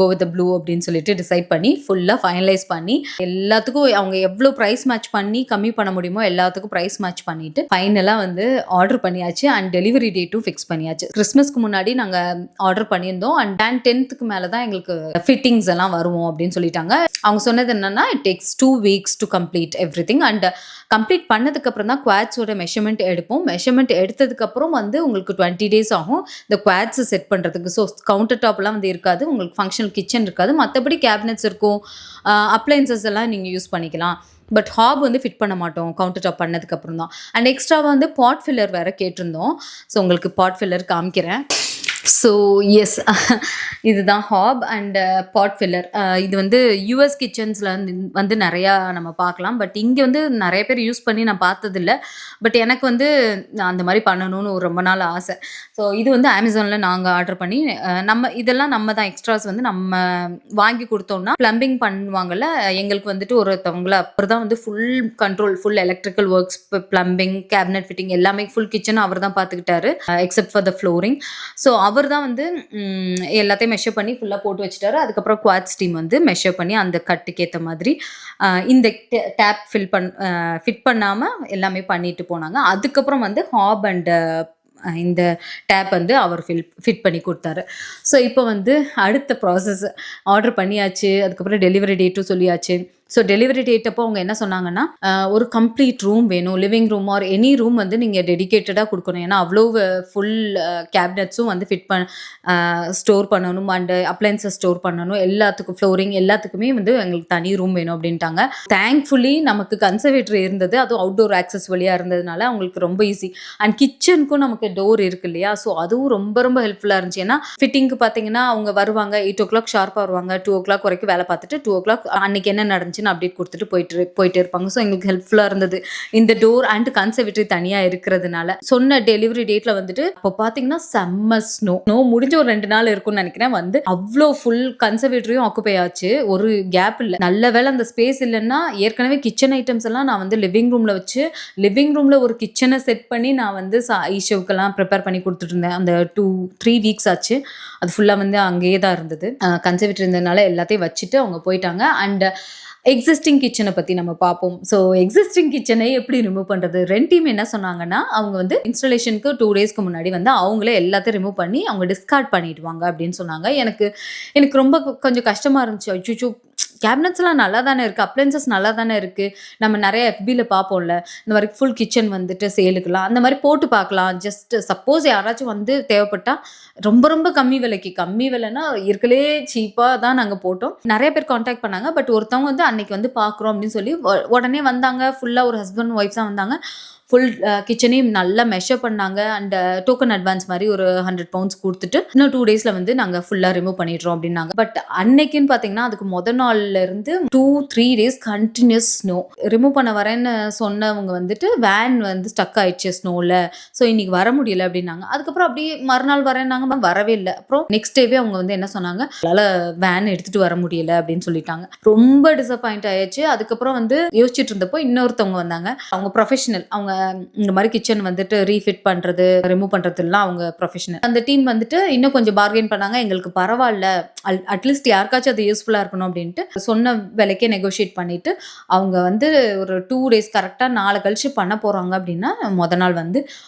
கோ வித் ப்ளூ அப்படின்னு சொல்லிட்டு டிசைட் பண்ணி ஃபுல்லாக ஃபைனலைஸ் பண்ணி எல்லாத்துக்கும் அவங்க எவ்வளோ ப்ரைஸ் மேட்ச் பண்ணி கம்மி பண்ண முடியுமோ எல்லாத்துக்கும் ப்ரைஸ் மேட்ச் பண்ணிட்டு ஃபைனலாக வந்து ஆர்டர் பண்ணியாச்சு. அண்ட் டெலிவரி டேட்டும் ஃபிக்ஸ் பண்ணியாச்சு. கிறிஸ்மஸ்க்கு முன்னாடி நாங்கள் ஆர்டர் பண்ணியிருந்தோம். அண்ட் 10th மேலே தான் எங்களுக்கு ஃபிட்டிங்ஸ் எல்லாம் வருவோம் அப்படின்னு சொல்லிட்டாங்க. அவங்க சொன்னது என்னன்னா it takes 2 weeks to complete every thing. And complete பண்ணதுக்கு அப்புறம் தான் குவாட்ஸோட மெஷர்மெண்ட் எடுப்போம். மெஷர்மெண்ட் எடுத்ததுக்கு அப்புறம் வந்து உங்களுக்கு 20 days ஆகும் இந்த குவாட்ஸ் செட் பண்ணுறதுக்கு. ஸோ கவுண்டர் டாப்லாம் வந்து இருக்காது, உங்களுக்கு ஃபங்க்ஷனல் கிச்சன் இருக்காது, மற்றபடி கேபினட்ஸ் இருக்கும், அப்ளைன்சஸ் எல்லாம் நீங்கள் யூஸ் பண்ணிக்கலாம். பட் ஹாப் வந்து ஃபிட் பண்ண மாட்டோம் கவுண்டர் டாப் பண்ணதுக்கப்புறம் தான். அண்ட் எக்ஸ்ட்ராவாக வந்து பாட் ஃபில்லர் வேறு கேட்டிருந்தோம். ஸோ உங்களுக்கு பாட் ஃபில்லர் காமிக்கிறேன். ஸோ எஸ் இதுதான் ஹாப் அண்ட் பாட் ஃபில்லர். இது வந்து யூஎஸ் கிச்சன்ஸில் வந்து நிறையா நம்ம பார்க்கலாம். பட் இங்கே வந்து நிறைய பேர் யூஸ் பண்ணி நான் பார்த்ததில்ல. பட் எனக்கு வந்து அந்த மாதிரி பண்ணணும்னு ஒரு ரொம்ப நாள் ஆசை. ஸோ இது வந்து அமேசானில் நாங்கள் ஆர்டர் பண்ணி இதெல்லாம் நம்ம தான் எக்ஸ்ட்ராஸ் வந்து நம்ம வாங்கி கொடுத்தோம்னா ப்ளம்பிங் பண்ணுவாங்கல்ல, எங்களுக்கு வந்துட்டு ஒருத்தவங்கள அப்புறம் தான் வந்து full control, full electrical works, plumbing, cabinet fitting எல்லாமே ஃபுல் கிச்சன் அவர் தான் பார்த்துக்கிட்டாரு except for the flooring. So அவர் தான் வந்து எல்லாத்தையும் மெஷர் பண்ணி ஃபுல்லாக போட்டு வச்சுட்டாரு. அதுக்கப்புறம் குவாட்ஸ் டீம் வந்து மெஷர் பண்ணி அந்த கட்டுக்கு ஏற்ற மாதிரி இந்த டேப் ஃபிட் பண்ணாமல் எல்லாமே பண்ணிட்டு போனாங்க. அதுக்கப்புறம் வந்து ஹாப் அண்ட் இந்த டேப் வந்து அவர் ஃபிட் பண்ணி கொடுத்தாரு. ஸோ இப்போ வந்து அடுத்த ப்ராசஸ் ஆர்டர் பண்ணியாச்சு. அதுக்கப்புறம் டெலிவரி டேட்டும் சொல்லியாச்சு. ஸோ டெலிவரி டேட் அப்போ அவங்க என்ன சொன்னாங்கன்னா ஒரு கம்ப்ளீட் ரூம் வேணும், living room or any room வந்து நீங்கள் டெடிக்கேட்டடாக கொடுக்கணும். ஏன்னா அவ்வளோ ஃபுல் கேபினட்ஸும் வந்து ஸ்டோர் பண்ணணும் அண்ட் அப்ளைன்ஸை ஸ்டோர் பண்ணணும், எல்லாத்துக்கும் ஃப்ளோரிங் எல்லாத்துக்குமே வந்து எங்களுக்கு தனி ரூம் வேணும் அப்படின்ட்டாங்க. தேங்க்ஃபுல்லி நமக்கு கன்சர்வேட்டரி இருந்தது, அதுவும் அவுட்டோர் ஆக்சஸ் வழியாக இருந்ததுனால அவங்களுக்கு ரொம்ப ஈஸி. அண்ட் கிச்சனுக்கும் நமக்கு டோர் இருக்கு இல்லையா, ஸோ அதுவும் ரொம்ப ரொம்ப ஹெல்ப்ஃபுல்லாக இருந்துச்சு. ஏன்னா ஃபிட்டிங்க்கு பார்த்தீங்கன்னா அவங்க வருவாங்க 8 o'clock ஷார்ப்பாக வருவாங்க, 2 o'clock வரைக்கும் வேலை பார்த்துட்டு 2 o'clock அன்னைக்கு என்ன நடந்துச்சு அப்டேட் கொடுத்துட்டு போயிட்டே இருப்பாங்க. ஸோ எங்களுக்கு ஹெல்ப்ஃபுல்லாக இருந்தது இந்த டோர் அண்ட் கன்சர்வேட்டரி தனியாக இருக்கிறதுனால. சொன்ன டெலிவரி டேட்ல வந்துட்டு இப்போ பார்த்தீங்கன்னா செம்ம ஸ்னோ முடிஞ்ச ஒரு 2 நாள் இருக்கும்னு நினைக்கிறேன். வந்து அவ்வளோ ஃபுல் கன்சர்வேட்டரியும் ஆக்குபை ஆச்சு, ஒரு கேப் இல்லை. நல்ல வேலை அந்த ஸ்பேஸ் இல்லைன்னா ஏற்கனவே கிச்சன் ஐட்டம்ஸ் எல்லாம் நான் வந்து லிவிங் ரூம்ல வச்சு லிவிங் ரூம்ல ஒரு கிச்சனை செட் பண்ணி நான் வந்து ஈஷோவுக்கெல்லாம் ப்ரிப்பேர் பண்ணி கொடுத்துட்டு இருந்தேன். அந்த 2-3 weeks ஆச்சு. அது ஃபுல்லாக வந்து அங்கேயே தான் இருந்தது. கன்சர்வேட்டரி இருந்ததுனால எல்லாத்தையும் வச்சுட்டு அவங்க போயிட்டாங்க. அண்ட் எக்ஸிஸ்டிங் கிச்சனை பற்றி நம்ம பார்ப்போம். ஸோ எக்ஸிஸ்டிங் கிச்சனை எப்படி ரிமூவ் பண்ணுறது, 2 டீம் என்ன சொன்னாங்கன்னா அவங்க வந்து இன்ஸ்டாலேஷனுக்கு 2 daysக்கு முன்னாடி வந்து அவங்களே எல்லாத்தையும் ரிமூவ் பண்ணி அவங்க டிஸ்கார்ட் பண்ணிடுவாங்க அப்படின்னு சொன்னாங்க. எனக்கு ரொம்ப கொஞ்சம் கஷ்டமாக இருந்துச்சு. அச்சோ கேபினட்ஸ்லாம் நல்லா தானே இருக்குது, அப்ளைன்சஸ் நல்லா தானே இருக்குது, நம்ம நிறைய FBயில் பார்ப்போம்ல இந்த மாதிரி ஃபுல் கிச்சன் வந்துட்டு சேலுக்கலாம், அந்த மாதிரி போட்டு பார்க்கலாம். ஜஸ்ட் சப்போஸ் யாராச்சும் வந்து தேவைப்பட்டால் ரொம்ப ரொம்ப கம்மி விலைன்னா இருக்கலே சீப்பாக தான் நாங்கள் போட்டோம். நிறைய பேர் காண்டாக்ட் பண்ணாங்க. பட் ஒருத்தவங்க வந்து அன்னைக்கு வந்து பார்க்குறோம் அப்படின்னு சொல்லி உடனே வந்தாங்க. ஃபுல்லாக ஒரு ஹஸ்பண்ட் ஒய்ஃப் தான் வந்தாங்க. ஃபுல் கிச்சனையும் நல்லா மெஷர் பண்ணாங்க. அண்ட் டோக்கன் அட்வான்ஸ் மாதிரி ஒரு 100 pounds கொடுத்துட்டு இன்னும் 2 daysல வந்து நாங்கள் ஃபுல்லாக ரிமூவ் பண்ணிடுறோம் அப்படின்னாங்க. பட் அன்னைக்குன்னு பார்த்தீங்கன்னா அதுக்கு முதல் நாள்ல இருந்து 2-3 days கண்டினியூஸ் ஸ்னோ. ரிமூவ் பண்ண வரேன்னு சொன்னவங்க வந்துட்டு வேன் வந்து ஸ்டக் ஆயிடுச்சு ஸ்னோவில், ஸோ இன்னைக்கு வர முடியல அப்படின்னாங்க. அதுக்கப்புறம் அப்படியே மறுநாள் வரேன்னாங்க, வரவே இல்லை. அப்புறம் நெக்ஸ்ட் டேவே அவங்க வந்து என்ன சொன்னாங்க, அதனால வேன் எடுத்துட்டு வர முடியல அப்படின்னு சொல்லிட்டாங்க. ரொம்ப டிசப்பாயிண்ட் ஆயிடுச்சு. அதுக்கப்புறம் வந்து யோசிச்சுட்டு இருந்தப்போ இன்னொருத்தவங்க வந்தாங்க. அவங்க ப்ரொஃபஷனல், அவங்க இந்த மாதிரி கிச்சன் வந்துட்டு ரீஃபிட் பண்றது ரிமூவ் பண்றதுலாம் அவங்க ப்ரொஃபஷனல். அந்த டீம் வந்துட்டு இன்னும் கொஞ்சம் பார்கெயின் பண்ணாங்க. எங்களுக்கு பரவாயில்ல, அட்லீஸ்ட் யாருக்காச்சும் அது யூஸ்ஃபுல்லா இருக்கணும் அப்படின்ட்டு சொன்ன விலைக்கே நெகோஷியேட் பண்ணிட்டு அவங்க வந்து ஒரு 2 days கரெக்டாக நாளை கழிச்சு பண்ண போறாங்க அப்படின்னா முத நாள் வந்து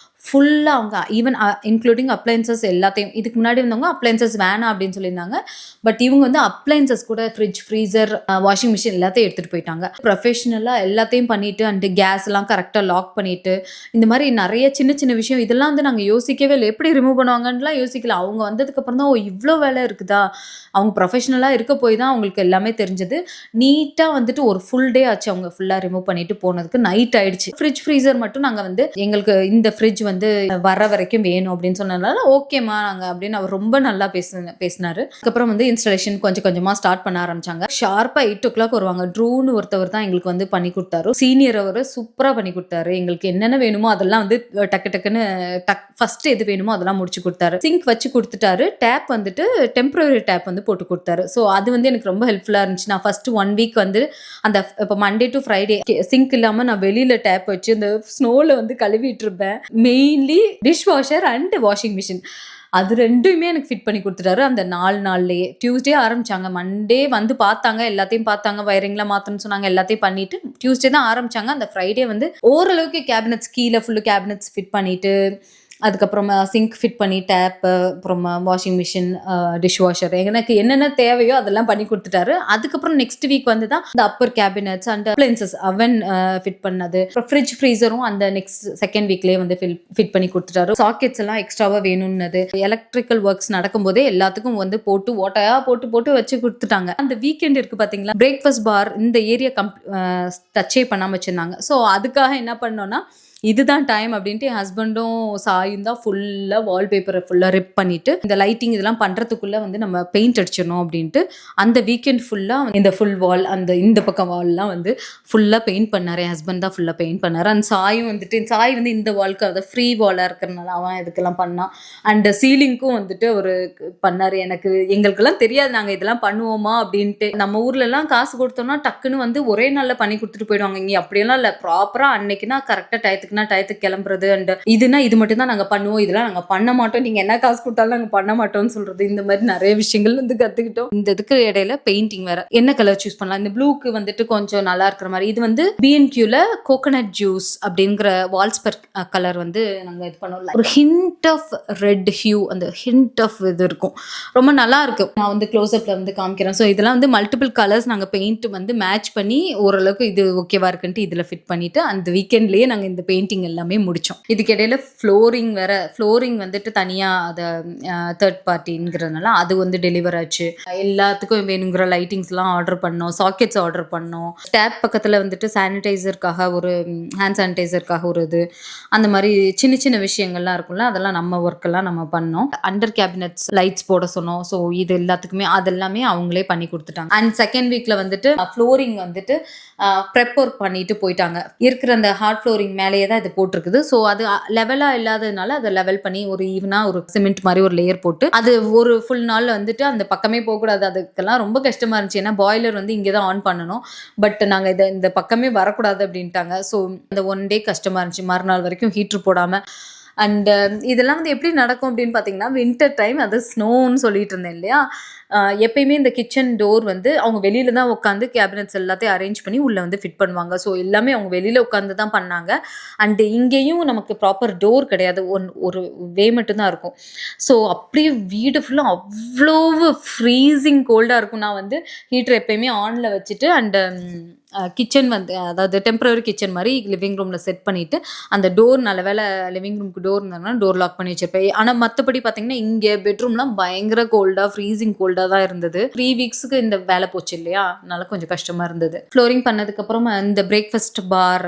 ஃபுல்லாக அவங்க ஈவன் இன்க்ளூடிங் அப்ளைன்சஸ் எல்லாத்தையும், இதுக்கு முன்னாடி வந்தவங்க அப்ளைன்சஸ் வேணாம் அப்படின்னு சொல்லியிருந்தாங்க. பட் இவங்க வந்து அப்ளைன்சஸ் கூட ஃப்ரிட்ஜ், ஃப்ரீசர், வாஷிங் மிஷின் எல்லாத்தையும் எடுத்துகிட்டு போயிட்டாங்க. ப்ரொஃபஷனலாக எல்லாத்தையும் பண்ணிட்டு அண்ட் கேஸ் எல்லாம் கரெக்டாக லாக் பண்ணிட்டு இந்த மாதிரி நிறைய சின்ன சின்ன விஷயம் இதெல்லாம் வந்து நாங்கள் யோசிக்கவே இல்லை. எப்படி ரிமூவ் பண்ணுவாங்கன்னுலாம் யோசிக்கல. அவங்க வந்ததுக்கப்புறம் தான் இவ்வளோ வேலை இருக்குதா, அவங்க ப்ரொஃபஷனலாக இருக்க போய் தான் அவங்களுக்கு எல்லாமே தெரிஞ்சது. நீட்டாக வந்துட்டு ஒரு ஃபுல் டே ஆச்சு அவங்க ஃபுல்லாக ரிமூவ் பண்ணிட்டு போனதுக்கு. நைட் ஆயிடுச்சு. ஃப்ரிட்ஜ், ஃப்ரீசர் மட்டும் நாங்கள் வந்து எங்களுக்கு இந்த ஃப்ரிட்ஜ் வந்து வந்து வர வரைக்கும் வேணும் அப்படின்னு சொன்னதுனால ஓகேம்மா நாங்கள் அப்படின்னு அவர் ரொம்ப நல்லா பேசினாரு. அதுக்கப்புறம் வந்து இன்ஸ்டாலேஷன் கொஞ்சம் கொஞ்சமாக ஸ்டார்ட் பண்ண ஆரம்பிச்சாங்க. ஷார்ப்பாக 8 o'clock வருவாங்க. ட்ரூன்னு ஒருத்தவர் தான் எங்களுக்கு வந்து பண்ணி கொடுத்தாரு. சீனியர் அவர் சூப்பராக பண்ணி கொடுத்தாரு. எங்களுக்கு என்னென்ன வேணுமோ அதெல்லாம் வந்து டக்குன்னு ஃபர்ஸ்ட் எது வேணுமோ அதெல்லாம் முடிச்சு கொடுத்தாரு. சிங்க் வச்சு கொடுத்துட்டாரு. டேப் வந்துட்டு டெம்பரரி டேப் வந்து போட்டு கொடுத்தாரு. ஸோ அது வந்து எனக்கு ரொம்ப ஹெல்ப்ஃபுல்லாக இருந்துச்சு. நான் ஃபர்ஸ்ட் 1 week வந்து அந்த இப்போ மண்டே டு ஃப்ரைடே சிங்க் இல்லாமல் நான் வெளியில டேப் வச்சு இந்த ஸ்னோவில் வந்து கழுவிட்டு இருப்பேன். Mainly dish washer and washing machine அது 2மே எனக்கு ஃபிட் பண்ணி கொடுத்துட்டாரு. அந்த 4 நாள்லயே டியூஸ்டே ஆரம்பிச்சாங்க. மண்டே வந்து பார்த்தாங்க, எல்லாத்தையும் பார்த்தாங்க, வயரிங்லாம் மாற்றணும்னு சொன்னாங்க, எல்லாத்தையும் பண்ணிட்டு டியூஸ்டே தான் ஆரம்பிச்சாங்க. அந்த ஃப்ரைடே வந்து ஓரளவுக்கு கேபினட்ஸ் கீழே ஃபுல்லு கேபினட்ஸ் ஃபிட் பண்ணிட்டு அதுக்கப்புறமா சிங்க் ஃபிட் பண்ணி டேப்பு அப்புறமா வாஷிங் மிஷின் டிஷ் வாஷர் எனக்கு என்னென்ன தேவையோ அதெல்லாம் பண்ணி கொடுத்துட்டாரு. அதுக்கப்புறம் நெக்ஸ்ட் வீக் வந்து தான் இந்த அப்பர் கேபினட்ஸ் அண்ட் அப்ளைன்சஸ் அவன் ஃபிட் பண்ணது, அப்புறம் ஃப்ரிட்ஜ் ஃப்ரீசரும் அந்த நெக்ஸ்ட் செகண்ட் வீக்லேயே வந்து ஃபிட் பண்ணி கொடுத்துட்டாரு. சாக்கெட்ஸ் எல்லாம் எக்ஸ்ட்ராவாக வேணும்னது எலக்ட்ரிக்கல் ஒர்க்ஸ் நடக்கும்போதே எல்லாத்துக்கும் வந்து போட்டு ஓட்டையாக போட்டு வச்சு கொடுத்துட்டாங்க. அந்த வீக்கெண்ட் இருக்குது பார்த்தீங்களா, பிரேக்ஃபாஸ்ட் பார் இந்த ஏரியா டச்சே பண்ணாமல் வச்சுருந்தாங்க. ஸோ அதுக்காக என்ன பண்ணோன்னா இதுதான் டைம் அப்படின்ட்டு என் ஹஸ்பண்டும் சாயும் தான் ஃபுல்லாக வால்பேப்பரை ஃபுல்லாக ரிப் பண்ணிட்டு இந்த லைட்டிங் இதெல்லாம் பண்ணுறதுக்குள்ளே வந்து நம்ம பெயிண்ட் அடிச்சிடணும் அப்படின்ட்டு அந்த வீக்கெண்ட் ஃபுல்லாக இந்த ஃபுல் வால் இந்த பக்கம் வால்லாம் வந்து ஃபுல்லாக பெயிண்ட் பண்ணார். என் ஹஸ்பண்ட் தான் ஃபுல்லாக பெயிண்ட் பண்ணார். அந்த சாயும் வந்துட்டு சாய் வந்து இந்த வால்க்கு அதை ஃப்ரீ வாலாக இருக்கிறனால அவன் இதுக்கெல்லாம் பண்ணான். அண்ட் சீலிங்க்கும் வந்துட்டு அவர் பண்ணார். எங்களுக்கெல்லாம் தெரியாது நாங்கள் இதெல்லாம் பண்ணுவோமா அப்படின்ட்டு. நம்ம ஊர்லலாம் காசு கொடுத்தோம்னா டக்குன்னு வந்து ஒரே நாளில் பண்ணி கொடுத்துட்டு போயிடுவாங்க. இங்கே அப்படியெல்லாம் இல்லை, ப்ராப்பராக அன்னைக்குன்னா கரெக்டாக டயத்துக்கு கிளம்புறது அண்ட் இதுனா இது மட்டும் தான் நாங்கள் பண்ணுவோம், இதெல்லாம் நாங்கள் பண்ண மாட்டோம், நீங்கள் என்ன காசு கொடுத்தாலும் நாங்கள் பண்ண மாட்டோம்னு சொல்றது. இந்த மாதிரி நிறைய விஷயங்கள் வந்து கற்றுக்கிட்டோம். இந்த இதுக்கு இடையில பெயிண்டிங் வேற என்ன கலர் சூஸ் பண்ணலாம். இந்த ப்ளூக்கு வந்துட்டு கொஞ்சம் நல்லா இருக்கிற மாதிரி இது வந்து B&Qல கோகனட் ஜூஸ் அப்படிங்கிற வால்ஸ்பர் கலர் வந்து நாங்கள் இது பண்ணோம். ஒரு ஹிண்ட் ஆஃப் ரெட் ஹியூ, அந்த ஹிண்ட் ஆஃப் இது இருக்கும், ரொம்ப நல்லா இருக்கும். நான் வந்து க்ளோஸ்அப்ல வந்து காமிக்கிறேன். ஸோ இதெல்லாம் வந்து மல்டிபிள் கலர்ஸ் நாங்கள் பெயிண்ட் வந்து மேட்ச் பண்ணி ஓரளவுக்கு இது ஓகேவா இருக்குன்ட்டு இதில் ஃபிட் பண்ணிட்டு அந்த வீக்கெண்ட்லேயே நாங்கள் இந்த பெயிண்டிங் எல்லாமே முடிச்சோம். இதுக்கு இடையில ஃப்ளோரிங் வந்துட்டு தனியா அதை தேர்ட் பார்ட்டிங்கிறதுனால அது வந்து டெலிவர் ஆச்சு. எல்லாத்துக்கும் வேணுங்கிற லைட்டிங்ஸ் எல்லாம் ஆர்டர் பண்ணோம், சாக்கெட்ஸ் ஆர்டர் பண்ணோம். டேப் பக்கத்துல வந்துட்டு சானிடைசருக்காக ஒரு ஹேண்ட் சானிடைசருக்காக ஒரு இது, அந்த மாதிரி சின்ன சின்ன விஷயங்கள்லாம் இருக்கும்ல, அதெல்லாம் நம்ம ஒர்க்கெல்லாம் நம்ம பண்ணோம். அண்டர் கேபினட்ஸ் லைட்ஸ் போட சொன்னோம். ஸோ இது எல்லாத்துக்குமே அதெல்லாமே அவங்களே பண்ணி கொடுத்துட்டாங்க. அண்ட் செகண்ட் வீக்ல வந்துட்டு ஃப்ளோரிங் வந்துட்டு ப்ரெப் ஒர்க் பண்ணிட்டு போயிட்டாங்க. இருக்கிற அந்த ஹார்ட் ஃப்ளோரிங் மேலேயே தான் இது போட்டிருக்குது. ஸோ அது லெவலாக இல்லாததுனால அதை லெவல் பண்ணி ஒரு ஈவனாக ஒரு சிமெண்ட் மாதிரி ஒரு லேயர் போட்டு அது ஒரு ஃபுல் நாள் வந்துட்டு அந்த பக்கமே போகக்கூடாது. அதுக்கெல்லாம் ரொம்ப கஷ்டமாக இருந்துச்சு. ஏன்னா பாய்லர் வந்து இங்கே தான் ஆன் பண்ணணும். பட் நாங்கள் இந்த பக்கமே வரக்கூடாது அப்படின்ட்டாங்க. ஸோ அந்த 1 day கஷ்டமாக இருந்துச்சு. மறுநாள் வரைக்கும் ஹீட்ரு போடாமல். அண்ட் இதெல்லாம் வந்து எப்படி நடக்கும் அப்படின்னு பார்த்தீங்கன்னா, வின்டர் டைம் அது ஸ்னோன்னு சொல்லிட்டு இருந்தேன் இல்லையா, எப்பயுமே இந்த கிச்சன் டோர் வந்து அவங்க வெளியில தான் உட்காந்து கேபினட்ஸ் எல்லாத்தையும் அரேஞ்ச் பண்ணி உள்ளே வந்து ஃபிட் பண்ணுவாங்க. ஸோ எல்லாமே அவங்க வெளியில் உட்காந்து தான் பண்ணாங்க. அண்டு இங்கேயும் நமக்கு ப்ராப்பர் டோர் கிடையாது, ஒரு வே மட்டும்தான் இருக்கும். ஸோ அப்படியே வீடு ஃபுல்லாக அவ்வளோ ஃப்ரீசிங் கோல்டாக இருக்கும். நான் வந்து ஹீட்டர் எப்பயுமே ஆனில் வச்சுட்டு அண்டு கிச்சன் வந்து அதாவது டெம்பரரி கிச்சன் மாதிரி லிவிங் ரூமில் செட் பண்ணிவிட்டு அந்த டோர் நல்ல வேலை லிவிங் ரூமுக்கு டோர் இருந்தாங்கன்னா டோர் லாக் பண்ணி வச்சிருப்பேன். ஆனால் மற்றபடி பார்த்தீங்கன்னா இங்கே பெட்ரூம்லாம் பயங்கர கோல்டாக ஃப்ரீசிங் கோல்டாக தான் இருந்தது. 3 weeksக்கு இந்த வேலை போச்சு இல்லையா, அதனால கொஞ்சம் கஷ்டமாக இருந்தது. ஃப்ளோரிங் பண்ணதுக்கப்புறம் இந்த பிரேக்ஃபாஸ்ட் பார்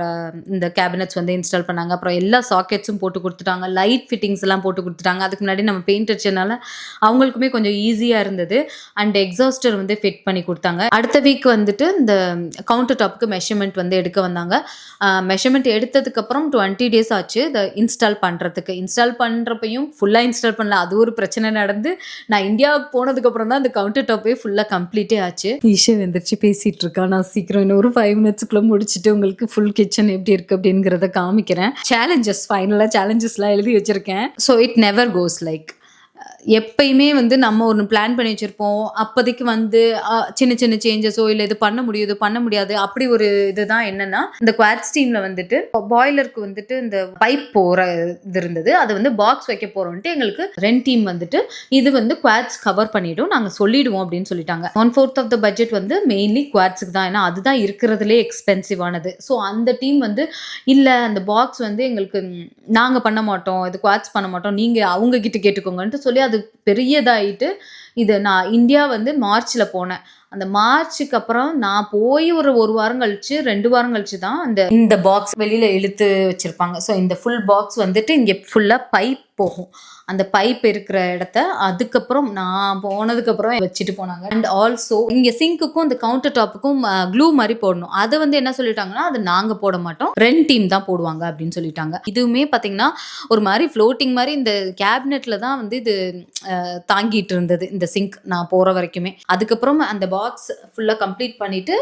இந்த கேபினட்ஸ் வந்து இன்ஸ்டால் பண்ணாங்க. அப்புறம் எல்லா சாக்கெட்ஸும் போட்டு கொடுத்துட்டாங்க, லைட் ஃபிட்டிங்ஸ் எல்லாம் போட்டு கொடுத்துட்டாங்க. அதுக்கு முன்னாடி நம்ம பெயிண்ட் அடிச்சதுனால அவங்களுக்குமே கொஞ்சம் ஈஸியாக இருந்தது. அண்ட் எக்ஸாஸ்டர் வந்து ஃபிட் பண்ணி கொடுத்தாங்க. அடுத்த வீக் வந்துட்டு இந்த கவுண்டர் டாப்புக்கு மெஷர்மெண்ட் வந்து எடுக்க வந்தாங்க. மெஷர்மெண்ட் எடுத்ததுக்கப்புறம் 20 days ஆச்சு இதை இன்ஸ்டால் பண்ணுறதுக்கு. இன்ஸ்டால் பண்ணுறப்பையும் ஃபுல்லாக இன்ஸ்டால் பண்ணல, அது ஒரு பிரச்சனை நடந்து நான் இந்தியாவுக்கு போனதுக்கப்புறம் தான் அந்த கவுண்டர் டாப்பே ஃபுல்லாக கம்ப்ளீட்டே ஆச்சு. ஈஷா வந்துருச்சு பேசிகிட்டு இருக்கா. நான் சீக்கிரம் இன்னும் ஒரு 5 minutesக்குள்ளே முடிச்சுட்டு உங்களுக்கு ஃபுல் கிச்சன் எப்படி இருக்குது அப்படிங்கிறத காமிக்கிறேன். ஃபைனலாக சேலஞ்சஸ்லாம் எழுதி வச்சுருக்கேன். So it never cos like எப்பயுமே வந்து நம்ம ஒன்று பிளான் பண்ணி வச்சுருப்போம். அப்போதைக்கு வந்து சின்ன சின்ன சேஞ்சஸோ இல்லை இது பண்ண முடியாது அப்படி ஒரு இதுதான். என்னன்னா இந்த குவாட்ஸ் டீமில் வந்துட்டு பாய்லருக்கு வந்துட்டு இந்த பைப் போகிற இது இருந்தது, அது வந்து பாக்ஸ் வைக்க போகிறோன்ட்டு எங்களுக்கு 2 டீம் வந்துட்டு இது வந்து குவாட்ஸ் கவர் பண்ணிவிடும், நாங்கள் சொல்லிடுவோம் அப்படின்னு சொல்லிட்டாங்க. 1/4 of the பட்ஜெட் வந்து மெயின்லி குவாட்ஸுக்கு தான், ஏன்னா அதுதான் இருக்கிறதுலே எக்ஸ்பென்சிவானது. ஸோ அந்த டீம் வந்து இல்லை அந்த பாக்ஸ் வந்து எங்களுக்கு நாங்கள் பண்ண மாட்டோம், இது குவாட்ஸ் பண்ண மாட்டோம், நீங்கள் அவங்க கிட்ட கேட்டுக்கோங்கன்ட்டு சொல்லி அது அது பெரியதாயிட்டு இது நான் இந்தியா வந்து மார்ச்ல போனேன். அந்த மார்ச்சுக்கு அப்புறம் நான் போய் ஒரு வாரம் கழிச்சு 2 வாரம் கழிச்சு தான் இந்த பாக்ஸ் வெளியில இழுத்து வச்சிருப்பாங்க. ஸோ இந்த ஃபுல் பாக்ஸ் வந்துட்டு இங்க ஃபுல்லா பைப் போகும். அந்த பைப் இருக்கிற இடத்த அதுக்கப்புறம் நான் போனதுக்கப்புறம் வச்சுட்டு போனாங்க. அண்ட் ஆல்சோ இங்கே சிங்க்குக்கும் அந்த கவுண்டர் டாப்புக்கும் க்ளூ மாதிரி போடணும். அதை வந்து என்ன சொல்லிட்டாங்கன்னா அது நாங்கள் போட மாட்டோம், 2 டீம் தான் போடுவாங்க அப்படின்னு சொல்லிட்டாங்க. இதுவுமே பார்த்தீங்கன்னா ஒரு மாதிரி ஃப்ளோட்டிங் மாதிரி இந்த கேபினெட்டில் தான் வந்து இது தாங்கிட்டு இருந்தது இந்த சிங்க் நான் போகிற வரைக்குமே. அதுக்கப்புறம் அந்த பாக்ஸ் ஃபுல்லாக கம்ப்ளீட் பண்ணிட்டு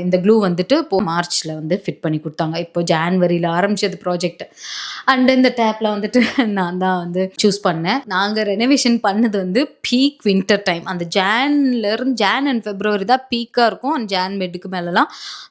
இந்த க்ளூ வந்துட்டு இப்போ மார்ச்சில் வந்து ஃபிட் பண்ணி கொடுத்தாங்க. இப்போ ஜான்வரியில் ஆரம்பிச்சது ப்ராஜெக்ட். அண்ட் இந்த டேப்பில் வந்துட்டு நான் தான் வந்து சூஸ் பண்ணேன். நாங்கள் ரெனோவேஷன் பண்ணது வந்து பீக் வின்டர் டைம். அந்த ஜான் அண்ட் ஃபெப்ரவரி தான் பீக்காக இருக்கும். அண்ட் ஜான் மிட்டுக்கு மேலெலாம்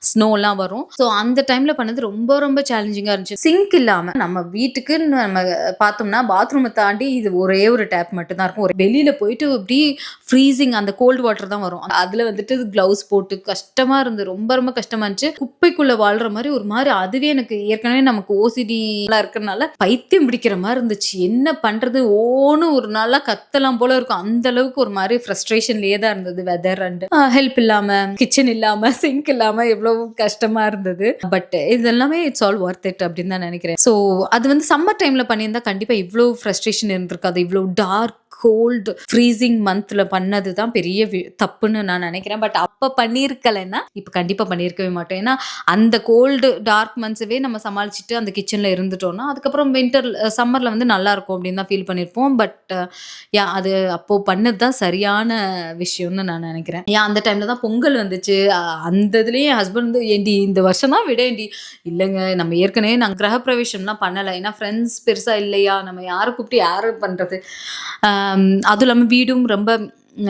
ஸ்னோலாம் வரும். ஸோ அந்த டைமில் பண்ணது ரொம்ப ரொம்ப சேலஞ்சிங்காக இருந்துச்சு. சிங்க் இல்லாமல் நம்ம வீட்டுக்கு நம்ம பார்த்தோம்னா பாத்ரூமை தாண்டி இது ஒரே ஒரு டேப் மட்டும்தான் இருக்கும். ஒரு வெளியில் போயிட்டு அப்படி ஃப்ரீசிங் அந்த கோல்டு வாட்டர் தான் வரும். அதில் வந்துட்டு க்ளவுஸ் போட்டு கஷ்டமாக இருந்து ரொம்ப ரொம்ப கஷ்டமாக இருந்துச்சு. குப்பைக்குள்ளே வாழ்கிற மாதிரி ஒரு மாதிரி. அதுவே எனக்கு ஏற்கனவே நமக்கு ஓசிடிலாம் இருக்கிறதுனால பைத்தியம் பிடிக்கிற மாதிரி இருந்துச்சு. என்ன பண்ணுறது ஓன்னு ஒரு நாளாக கத்தலாம் போல இருக்கும். அந்த அளவுக்கு ஒரு மாதிரி ஃப்ரஸ்ட்ரேஷன்லேயே தான் இருந்தது. வெதர் அண்ட் ஹெல்ப் இல்லாமல், கிச்சன் இல்லாமல், சிங்க் இல்லாமல் எவ்வளோ கஷ்டமாக இருந்தது. பட் இது எல்லாமே இட்ஸ் ஆல் ஒர்த் இட் அப்படின்னு தான் நினைக்கிறேன். ஸோ அது வந்து சம்மர் டைமில் பண்ணியிருந்தா கண்டிப்பாக இவ்வளோ ஃப்ரஸ்ட்ரேஷன் இருந்திருக்காது. இவ்வளோ டார்க் கோல்டு ஃப்ரீசிங் மந்த்ல பண்ணது தான் பெரிய தப்புன்னு நான் நினைக்கிறேன். பட் அப்போ பண்ணியிருக்கலைன்னா இப்போ கண்டிப்பாக பண்ணியிருக்கவே மாட்டோம். ஏன்னா அந்த கோல்டு டார்க் மந்த்ஸவே நம்ம சமாளிச்சுட்டு அந்த கிச்சனில் இருந்துட்டோம்னா அதுக்கப்புறம் சம்மரில் வந்து நல்லா இருக்கும் அப்படின்னு தான் ஃபீல் பண்ணியிருப்போம். பட் அது அப்போது பண்ணது தான் சரியான விஷயம்னு நான் நினைக்கிறேன். அந்த டைமில் தான் பொங்கல் வந்துச்சு. அந்த இதுலேயே என் ஹஸ்பண்ட் வந்து ஏண்டி இந்த வருஷம் தான் விடேண்டி, இல்லைங்க நம்ம ஏற்கனவே நாங்கள் கிரகப்பிரவேசம்லாம் பண்ணலை, ஏன்னா ஃப்ரெண்ட்ஸ் பெருசாக இல்லையா, நம்ம யாரை கூப்பிட்டு யாரை பண்ணுறது. அதுவும் இல்லாமல் வீடும் ரொம்ப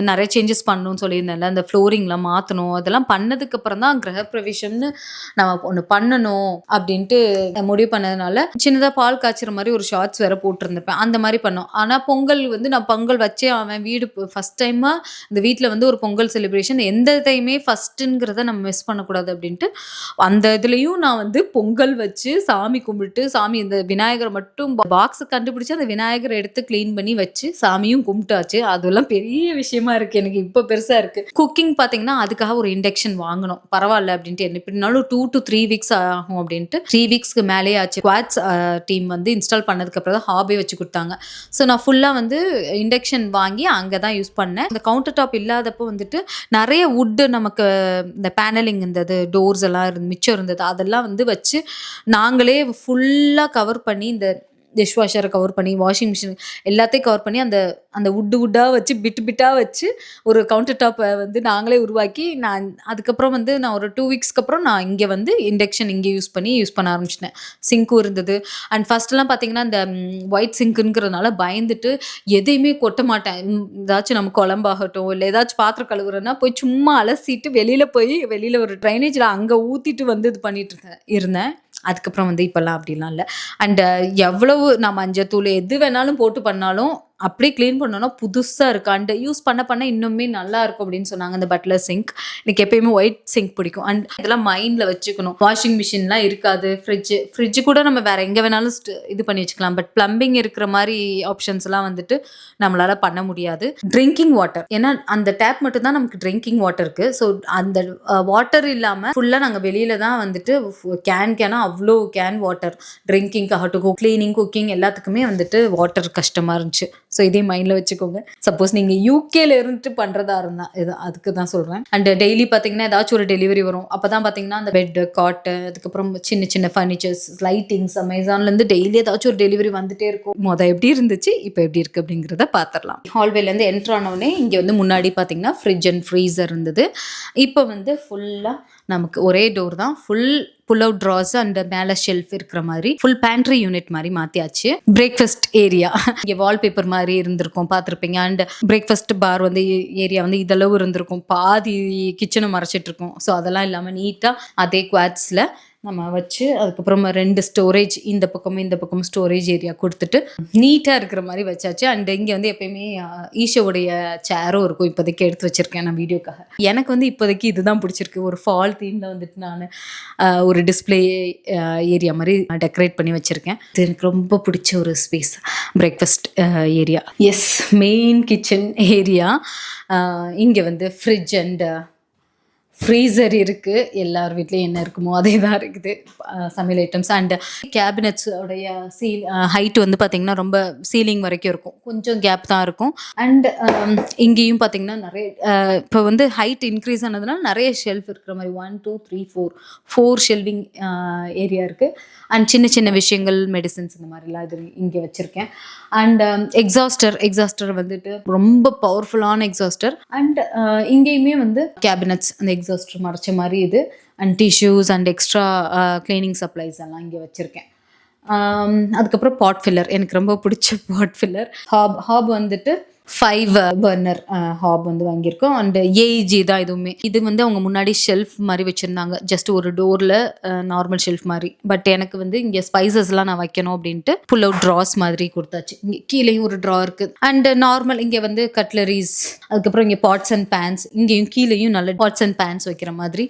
நிறைய சேஞ்சஸ் பண்ணணும்னு சொல்லியிருந்தேன்ல, அந்த ஃப்ளோரிங்லாம் மாற்றணும். அதெல்லாம் பண்ணதுக்கப்புறம் தான் கிரகப்பிரவேசம்னு நம்ம ஒன்று பண்ணணும் அப்படின்ட்டு முடிவு பண்ணதுனால சின்னதாக பால் காய்ச்சிற மாதிரி ஒரு ஷார்ட்ஸ் வேற போட்டிருந்திருப்பேன். அந்த மாதிரி பண்ணோம். ஆனால் பொங்கல் வந்து நான் பொங்கல் வச்சே அவன் வீடு ஃபஸ்ட் டைமாக இந்த வீட்டில் வந்து ஒரு பொங்கல் செலிப்ரேஷன் எந்த டைமே ஃபஸ்ட்டுங்கிறத நம்ம மிஸ் பண்ணக்கூடாது அப்படின்ட்டு அந்த இதுலேயும் நான் வந்து பொங்கல் வச்சு சாமி கும்பிட்டு இந்த விநாயகரை மட்டும் பாக்ஸை கண்டுபிடிச்சி அந்த விநாயகரை எடுத்து க்ளீன் பண்ணி வச்சு சாமியும் கும்பிட்டாச்சு. அதெல்லாம் பெரிய விஷயமா இருக்கு எனக்கு. இப்போ பெருசா இருக்கு. குக்கிங் பாத்தீங்கன்னா அதுக்காக ஒரு இண்டக்ஷன் வாங்கணும், பரவாயில்ல அப்படின்ட்டு. எப்படினாலும் 2 to 3 வீக்ஸ் ஆகும் அப்படின்ட்டு 3 வீக்ஸ்க்கு மேலே ஆச்சு. குவாட்ஸ் டீம் வந்து இன்ஸ்டால் பண்ணதுக்கு அப்புறம் தான் ஹாபே வச்சு கொடுத்தாங்க. ஸோ நான் ஃபுல்லா வந்து இண்டக்ஷன் வாங்கி அங்கே தான் யூஸ் பண்ணேன். இந்த கவுண்டர் டாப் இல்லாதப்போ வந்துட்டு நிறைய வுட்டு நமக்கு இந்த பேனலிங் இருந்தது, டோர்ஸ் எல்லாம் மிச்சம் இருந்தது. அதெல்லாம் வந்து வச்சு நாங்களே ஃபுல்லா கவர் பண்ணி இந்த டிஷ் வாஷரை கவர் பண்ணி வாஷிங் மிஷின் எல்லாத்தையும் கவர் பண்ணி அந்த வுட்டாக வச்சு பிட்டாக வச்சு ஒரு கவுண்டர் டாப்பை வந்து நாங்களே உருவாக்கி அதுக்கப்புறம் வந்து நான் ஒரு 2 வீக்ஸ்க்கு அப்புறம் நான் இங்கே வந்து இண்டக்ஷன் இங்கே யூஸ் பண்ண ஆரம்பிச்சிட்டேன். சிங்க்கும் இருந்தது. அண்ட் ஃபர்ஸ்ட்லாம் பார்த்தீங்கன்னா இந்த ஒயிட் சிங்க்குங்கிறதுனால பயந்துட்டு எதையுமே கொட்ட மாட்டேன். ஏதாச்சும் நம்ம குழம்பாகட்டும் இல்லை ஏதாச்சும் பாத்திரம் கழுவுறேன்னா போய் சும்மா அலசிட்டு வெளியில் ஒரு ட்ரைனேஜில் அங்கே ஊற்றிட்டு வந்து இது பண்ணிட்டு இருந்தேன். அதுக்கப்புறம் வந்து இப்போல்லாம் அப்படிலாம் இல்லை. அண்ட் எவ்வளவு நான் மஞ்சத்தூள் எது வேணாலும் போட்டு பண்ணாலும் அப்படியே க்ளீன் பண்ணோன்னா புதுசாக இருக்கு. அண்ட் யூஸ் பண்ண இன்னுமே நல்லா இருக்கும் அப்படின்னு சொன்னாங்க. அந்த பட்லர் சிங்க் எனக்கு எப்பயுமே ஒயிட் சிங்க் பிடிக்கும். அண்ட் இதெல்லாம் மைண்டில் வச்சுக்கணும். வாஷிங் மிஷின்லாம் இருக்காது, ஃப்ரிட்ஜு கூட நம்ம வேற எங்கே வேணாலும் இது பண்ணி வச்சுக்கலாம். பட் பிளம்பிங் இருக்கிற மாதிரி ஆப்ஷன்ஸ்லாம் வந்துட்டு நம்மளால பண்ண முடியாது. ட்ரிங்கிங் வாட்டர், ஏன்னா அந்த டேப் மட்டும் தான் நமக்கு ட்ரிங்கிங் வாட்டர் இருக்கு. ஸோ அந்த வாட்டர் இல்லாமல் ஃபுல்லாக நாங்கள் வெளியில தான் வந்துட்டு கேனா அவ்வளோ கேன் வாட்டர் ட்ரிங்கிங்காகட்டும், கிளீனிங், குக்கிங் எல்லாத்துக்குமே வந்துட்டு வாட்டர் கஷ்டமாக இருந்துச்சு. ஸோ இதே மைண்டில் வச்சுக்கோங்க. சப்போஸ் நீங்கள் யூகேல இருந்துட்டு பண்ணுறதா இருந்தால் இது அதுக்கு தான் சொல்கிறேன். அண்ட் டெய்லி பார்த்தீங்கன்னா ஏதாச்சும் ஒரு டெலிவரி வரும். அப்போ தான் பார்த்தீங்கன்னா அந்த பெட்டு, காட்டு, அதுக்கப்புறம் சின்ன ஃபர்னிச்சர்ஸ், லைட்டிங்ஸ், அமேசான்லேருந்து டெய்லி ஏதாச்சும் ஒரு டெலிவரி வந்துட்டே இருக்கும். எப்படி இருந்துச்சு, இப்போ எப்படி இருக்குது அப்படிங்கிறத பார்த்துடலாம். ஹால்வேலேருந்து என்ட்ரு ஆனவுடனே இங்கே வந்து முன்னாடி பார்த்தீங்கன்னா ஃப்ரிட்ஜ் அண்ட் ஃப்ரீசர் இருந்தது. இப்போ வந்து ஃபுல்லாக நமக்கு ஒரே டோர் தான், full pull out drawers and மேலே ஷெல்ஃப் இருக்கிற மாதிரி ஃபுல் பேண்ட்ரி யூனிட் மாதிரி மாற்றியாச்சு. பிரேக்ஃபாஸ்ட் ஏரியா இங்கே வால்பேப்பர் மாதிரி இருந்திருக்கும், பார்த்துருப்பீங்க. அண்ட் பிரேக்ஃபாஸ்ட் பார் வந்து ஏரியா வந்து இதளவு இருந்திருக்கும், பாதி கிச்சனை மறைச்சிட்டு இருக்கும். ஸோ அதெல்லாம் இல்லாமல் நீட்டாக அதே குவாட்ஸில் நம்ம வச்சு அதுக்கப்புறமா 2 ஸ்டோரேஜ் இந்த பக்கமும் ஸ்டோரேஜ் ஏரியா கொடுத்துட்டு நீட்டாக இருக்கிற மாதிரி வச்சாச்சு. அண்ட் இங்கே வந்து எப்பயுமே ஈஷோவுடைய சேரும் இருக்கும். இப்போதைக்கு எடுத்து வச்சுருக்கேன் நான் வீடியோக்காக. எனக்கு வந்து இப்போதைக்கு இதுதான் பிடிச்சிருக்கு. ஒரு ஃபால் தீமில் வந்துட்டு நான் ஒரு டிஸ்பிளே ஏரியா மாதிரி டெக்கரேட் பண்ணி வச்சுருக்கேன். இது எனக்கு ரொம்ப பிடிச்ச ஒரு space, breakfast area. Yes, main kitchen area. இங்கே வந்து ஃப்ரிட்ஜ் அண்ட் ஃப்ரீசர் இருக்குது. எல்லார் வீட்லேயும் என்ன இருக்குமோ அதே தான் இருக்குது, சமையல் ஐட்டம்ஸ். அண்ட் கேபினட்ஸோடைய ஹைட் வந்து பார்த்திங்கன்னா ரொம்ப சீலிங் வரைக்கும் இருக்கும், கொஞ்சம் கேப் தான் இருக்கும். அண்ட் இங்கேயும் பார்த்திங்கன்னா நிறைய இப்போ வந்து ஹைட் இன்க்ரீஸ் ஆனதுனால நிறைய ஷெல்ஃப் இருக்கிற மாதிரி 1 2 3 4 ஷெல்விங் ஏரியா இருக்குது. அண்ட் சின்ன சின்ன விஷயங்கள், மெடிசன்ஸ் இந்த மாதிரிலாம் இது இங்கே வச்சுருக்கேன். அண்ட் எக்ஸாஸ்டர் வந்துட்டு ரொம்ப பவர்ஃபுல்லான எக்ஸாஸ்டர். அண்ட் இங்கேயுமே வந்து கேபினட்ஸ், அந்த எக்ஸாஸ்டர் மறைச்ச மாதிரி இது. And tissues and extra cleaning supplies எல்லாம் இங்கே வச்சுருக்கேன். அதுக்கப்புறம் பாட் ஃபில்லர், எனக்கு ரொம்ப பிடிச்ச பாட் ஃபில்லர். ஹாப் வந்துட்டு 5 பர்னர் ஹாப் வந்து வாங்கியிருக்கோம். அண்ட் ஏஜி தான் இதுவுமே. இது வந்து அவங்க முன்னாடி ஷெல்ஃப் மாதிரி வச்சுருந்தாங்க, ஜஸ்ட் ஒரு டோரில் நார்மல் ஷெல்ஃப் மாதிரி. பட் எனக்கு வந்து இங்கே ஸ்பைசஸ்லாம் நான் வைக்கணும் அப்படின்ட்டு புல் அவுட் ட்ராஸ் மாதிரி கொடுத்தாச்சு. இங்கே கீழேயும் ஒரு ட்ரா இருக்குது. அண்ட் நார்மல் இங்கே வந்து கட்லரிஸ், அதுக்கப்புறம் இங்கே பாட்ஸ் அண்ட் பேன்ஸ், இங்கேயும் கீழேயும் நல்ல பாட்ஸ் அண்ட் பேன்ஸ் வைக்கிற மாதிரி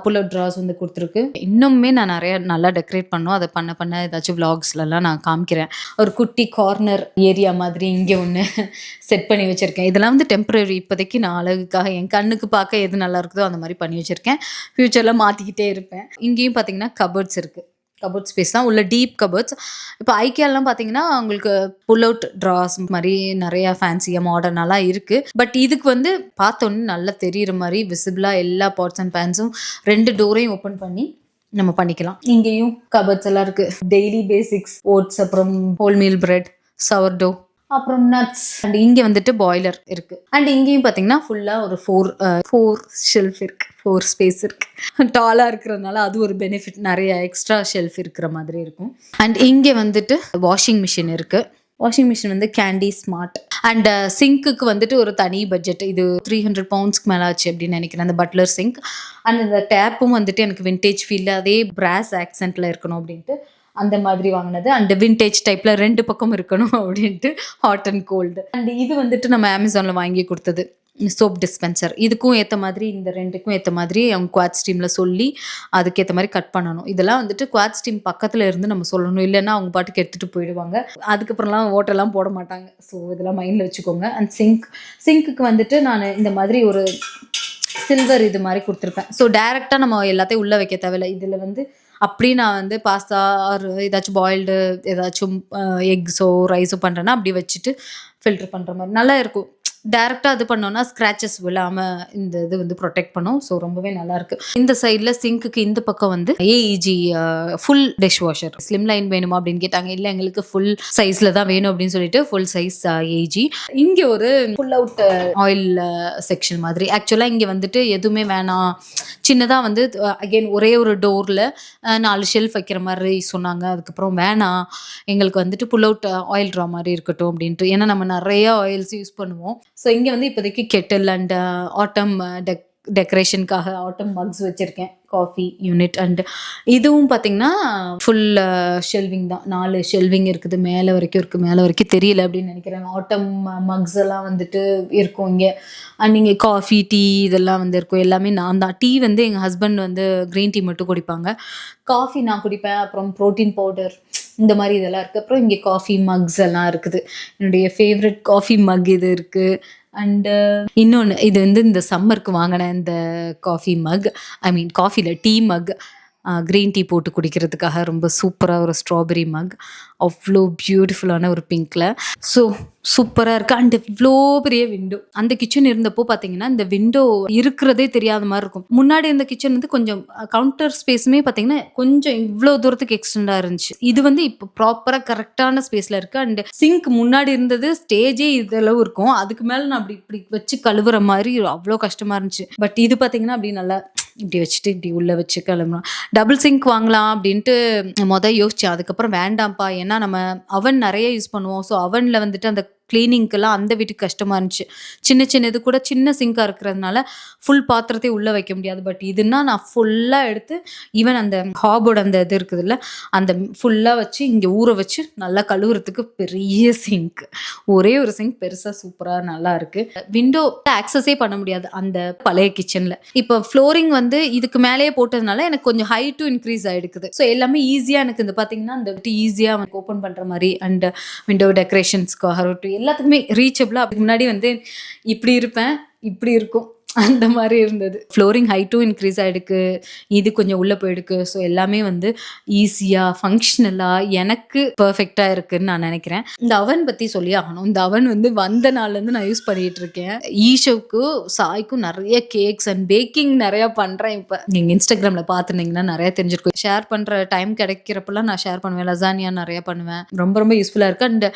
புல் அவுட் ட்ராஸ் வந்து கொடுத்துருக்கு. இன்னுமே நான் நிறைய நல்லா டெக்கரேட் பண்ணோம். அதை பண்ண ஏதாச்சும் விளாக்ஸ்லாம் நான் காமிக்கிறேன். ஒரு குட்டி கார்னர் ஏரியா மாதிரி இங்கே ஒன்று செட் பண்ணி வச்சுருக்கேன். இதெல்லாம் வந்து டெம்பரரி, இப்போதைக்கு நான் அழகுக்காக என் கண்ணுக்கு பார்க்க எது நல்லா இருக்குதோ அந்த மாதிரி பண்ணி வச்சுருக்கேன். ஃப்யூச்சரில் மாற்றிக்கிட்டே இருப்பேன். இங்கேயும் பார்த்தீங்கன்னா கபர்ட்ஸ் இருக்குது. கபோர்ட் ஸ்பேஸ் தான் உள்ள, டீப் கபோர்ட்ஸ். இப்போ ஐக்கியாலாம் பார்த்தீங்கன்னா உங்களுக்கு புல் அவுட் ட்ராஸ் மாதிரி நிறையா ஃபேன்சியாக மாடர்னாலாம் இருக்குது. பட் இதுக்கு வந்து பார்த்தோன்னே நல்லா தெரிகிற மாதிரி விசிபிளாக எல்லா பாட்ஸ் அண்ட் பேன்ஸும் 2 டோரையும் ஓப்பன் பண்ணி நம்ம பண்ணிக்கலாம். இங்கேயும் கபோர்ட்ஸ் எல்லாம் இருக்குது. டெய்லி பேசிக்ஸ், ஓட்ஸ், அப்புறம் ஹோல் மீல் பிரெட், சவர்டோ, அப்புறம் நட்ஸ். அண்ட் இங்கே வந்துட்டு பாய்லர் இருக்குது. அண்ட் இங்கேயும் பார்த்தீங்கன்னா ஃபுல்லாக ஒரு 4 ஷெல்ஃப் இருக்குது, 4 ஸ்பேஸ் இருக்குது. டாலாக இருக்கிறதுனால அது ஒரு பெனிஃபிட், நிறைய எக்ஸ்ட்ரா ஷெல்ஃப் இருக்கிற மாதிரி இருக்கும். அண்ட் இங்கே வந்துட்டு வாஷிங் மிஷின் இருக்குது. வாஷிங் மிஷின் வந்து கேண்டி ஸ்மார்ட். அண்ட் சிங்க்குக்கு வந்துட்டு ஒரு தனி பட்ஜெட், இது 300 பவுண்ட்ஸ்க்கு மேலே ஆச்சு அப்படின்னு நினைக்கிறேன், அந்த பட்லர் சிங்க். அண்ட் இந்த டேப்பும் வந்துட்டு எனக்கு விண்டேஜ் ஃபீல்டு, அதே பிராஸ் ஆக்சென்ட்டில் இருக்கணும் அப்படின்ட்டு அந்த மாதிரி வாங்கினது. அண்ட் விண்டேஜ் டைப்பில் 2 பக்கம் இருக்கணும் அப்படின்ட்டு, ஹாட் அண்ட் கோல்டு. அண்ட் இது வந்துட்டு நம்ம அமேசானில் வாங்கி கொடுத்தது சோப் டிஸ்பென்சர். இதுக்கும் ஏற்ற மாதிரி, இந்த 2க்கும் ஏற்ற மாதிரி அவங்க குவாட் ஸ்டீமில் சொல்லி அதுக்கேற்ற மாதிரி கட் பண்ணணும். இதெல்லாம் வந்துட்டு குவாட் ஸ்டீம் பக்கத்தில் இருந்து நம்ம சொல்லணும், இல்லைன்னா அவங்க பாட்டுக்கு எடுத்துகிட்டு போயிடுவாங்க. அதுக்கப்புறம்லாம் ஓட்டெல்லாம் போட மாட்டாங்க. ஸோ இதெல்லாம் மைண்டில் வச்சுக்கோங்க. அண்ட் சிங்க்குக்கு வந்துட்டு நான் இந்த மாதிரி ஒரு சில்வர் இது மாதிரி கொடுத்துருப்பேன். ஸோ டேரெக்டாக நம்ம எல்லாத்தையும் உள்ளே வைக்க தேவையில்லை. இதில் வந்து அப்படி நான் வந்து பாஸ்தா ஆர் ஏதாச்சும் பாயில்டு ஏதாச்சும் எக்ஸோ ரைஸோ பண்ணுறேன்னா அப்படி வச்சுட்டு ஃபில்ட்ரு பண்ணுற மாதிரி நல்லா இருக்கும். டேரெக்டாக இது பண்ணோன்னா ஸ்க்ராச்சஸ் விழாமல் இந்த இது வந்து ப்ரொடெக்ட் பண்ணும். ஸோ ரொம்பவே நல்லாயிருக்கு. இந்த சைடில் சிங்க்குக்கு இந்த பக்கம் வந்து AEG full dishwasher. Slim line வேணுமா அப்படின்னு கேட்டாங்க. இல்லை, எங்களுக்கு ஃபுல் சைஸில் தான் வேணும் அப்படின்னு சொல்லிட்டு ஃபுல் சைஸ் ஏஜி. இங்கே ஒரு ஃபுல் அவுட் ஆயில் செக்ஷன் மாதிரி. ஆக்சுவலாக இங்கே வந்துட்டு எதுவுமே வேணாம், சின்னதாக வந்து அகெயின் ஒரே ஒரு டோரில் 4 ஷெல்ஃப் வைக்கிற மாதிரி சொன்னாங்க. அதுக்கப்புறம் வேணாம், எங்களுக்கு வந்துட்டு புல் அவுட் ஆயில் ட்ரா மாதிரி இருக்கட்டும் அப்படின்ட்டு. ஏன்னா நம்ம நிறைய ஆயில்ஸ் யூஸ் பண்ணுவோம். ஸோ இங்கே வந்து இப்போதைக்கு கெட்டில் அண்ட் ஆட்டம் டெக்கரேஷனுக்காக ஆட்டம் மக்ஸ் வச்சுருக்கேன், காஃபி யூனிட். அண்ட் இதுவும் பார்த்திங்கன்னா ஃபுல் ஷெல்விங் தான். 4 ஷெல்விங் இருக்குது, மேலே வரைக்கும் இருக்குது. மேலே வரைக்கும் தெரியல அப்படின்னு நினைக்கிறேன். ஆட்டம் மக்ஸ் எல்லாம் வந்துட்டு இருக்கும் இங்கே. அண்ட் இங்கே காஃபி, டீ இதெல்லாம் வந்து இருக்கும். எல்லாமே நான் தான். டீ வந்து எங்கள் ஹஸ்பண்ட் வந்து க்ரீன் டீ மட்டும் குடிப்பாங்க. காஃபி நான் குடிப்பேன். அப்புறம் ப்ரோட்டீன் பவுடர் இந்த மாதிரி இதெல்லாம் இருக்குது. அப்புறம் இங்கே காஃபி மக்ஸ் எல்லாம் இருக்குது. என்னுடைய ஃபேவரட் காஃபி மக் இது இருக்குது. அண்டு இன்னொன்று, இது வந்து இந்த சம்மருக்கு வாங்கின இந்த காஃபி மக், காஃபியில் டீ மக், க்ரீன் டீ போட்டு குடிக்கிறதுக்காக ரொம்ப சூப்பராக ஒரு ஸ்ட்ராபெரி மக், அவ்வளோ பியூட்டிஃபுல்லான ஒரு பிங்க்கில். ஸோ சூப்பராக இருக்குது. அண்ட் இவ்வளோ பெரிய விண்டோ. அந்த கிச்சன் இருந்தப்போ பார்த்தீங்கன்னா இந்த விண்டோ இருக்கிறதே தெரியாத மாதிரி இருக்கும். முன்னாடி இந்த கிச்சன் வந்து கொஞ்சம் கவுண்டர் ஸ்பேஸுமே பார்த்தீங்கன்னா கொஞ்சம் இவ்வளோ தூரத்துக்கு எக்ஸ்டெண்டாக இருந்துச்சு. இது வந்து இப்போ ப்ராப்பராக கரெக்டான ஸ்பேஸில் இருக்குது. அண்ட் சிங்க் முன்னாடி இருந்தது ஸ்டேஜே இதளவு இருக்கும். அதுக்கு மேலே நான் இப்படி வச்சு கழுவுற மாதிரி அவ்வளோ கஷ்டமாக இருந்துச்சு. பட் இது பார்த்தீங்கன்னா அப்படி நல்லா இப்படி வச்சுட்டு இப்படி உள்ளே வச்சு கிளம்பலாம். டபுள் சிங்க் வாங்கலாம் அப்படின்ட்டு யோசித்தேன். அதுக்கப்புறம் வேண்டாம்ப்பா, ஏன்னா நம்ம அவன் நிறைய யூஸ் பண்ணுவோம். ஸோ அவனில் வந்துட்டு அந்த கிளீனிங்க்கெல்லாம் அந்த வீட்டுக்கு கஷ்டமாக இருந்துச்சு. சின்ன சின்ன இது கூட சின்ன சிங்காக இருக்கிறதுனால ஃபுல் பாத்திரத்தையும் உள்ளே வைக்க முடியாது. பட் இதுனா நான் ஃபுல்லாக எடுத்து ஈவன் அந்த ஹாபோட அந்த இது இருக்குதுல்ல, அந்த ஃபுல்லாக வச்சு இங்கே ஊற வச்சு நல்லா கழுவுறதுக்கு பெரிய சிங்க். ஒரே ஒரு சிங்க் பெருசாக சூப்பராக நல்லா இருக்கு. விண்டோ ஆக்சஸே பண்ண முடியாது அந்த பழைய கிச்சனில். இப்போ ஃப்ளோரிங் வந்து இதுக்கு மேலேயே போட்டதுனால எனக்கு கொஞ்சம் ஹைட்டும் இன்க்ரீஸ் ஆகிடுக்குது. ஸோ எல்லாமே ஈஸியாக எனக்கு இந்த பார்த்தீங்கன்னா அந்த ஈஸியாக ஓப்பன் பண்ணுற மாதிரி அண்ட் விண்டோ டெக்கரேஷன்ஸ்க்காக எல்லாத்துக்குமே ரீச்சபிளாக. அதுக்கு முன்னாடி வந்து இப்படி இருப்பேன், இப்படி இருக்கும், அந்த மாதிரி இருந்தது. ஃப்ளோரிங் ஹைட்டும் இன்க்ரீஸ் ஆகிடுக்கு, இது கொஞ்சம் உள்ளே போயிடுக்கு. ஸோ எல்லாமே வந்து ஈஸியாக ஃபங்க்ஷனலாக எனக்கு பர்ஃபெக்டாக இருக்குதுன்னு நான் நினைக்கிறேன். இந்த அவன் பற்றி சொல்லி ஆகணும். இந்த அவன் வந்து வந்த நாள்லேருந்து நான் யூஸ் பண்ணிகிட்டு இருக்கேன். ஈஷோவுக்கும் சாய்க்கும் நிறைய கேக்ஸ் அண்ட் பேக்கிங் நிறையா பண்ணுறேன். இப்போ நீங்கள் இன்ஸ்டாகிராமில் பார்த்துருந்தீங்கன்னா நிறையா தெரிஞ்சிருக்கும். ஷேர் பண்ணுற டைம் கிடைக்கிறப்பெல்லாம் நான் ஷேர் பண்ணுவேன். லசானியா நிறையா பண்ணுவேன். ரொம்ப ரொம்ப யூஸ்ஃபுல்லாக இருக்குது. அண்ட்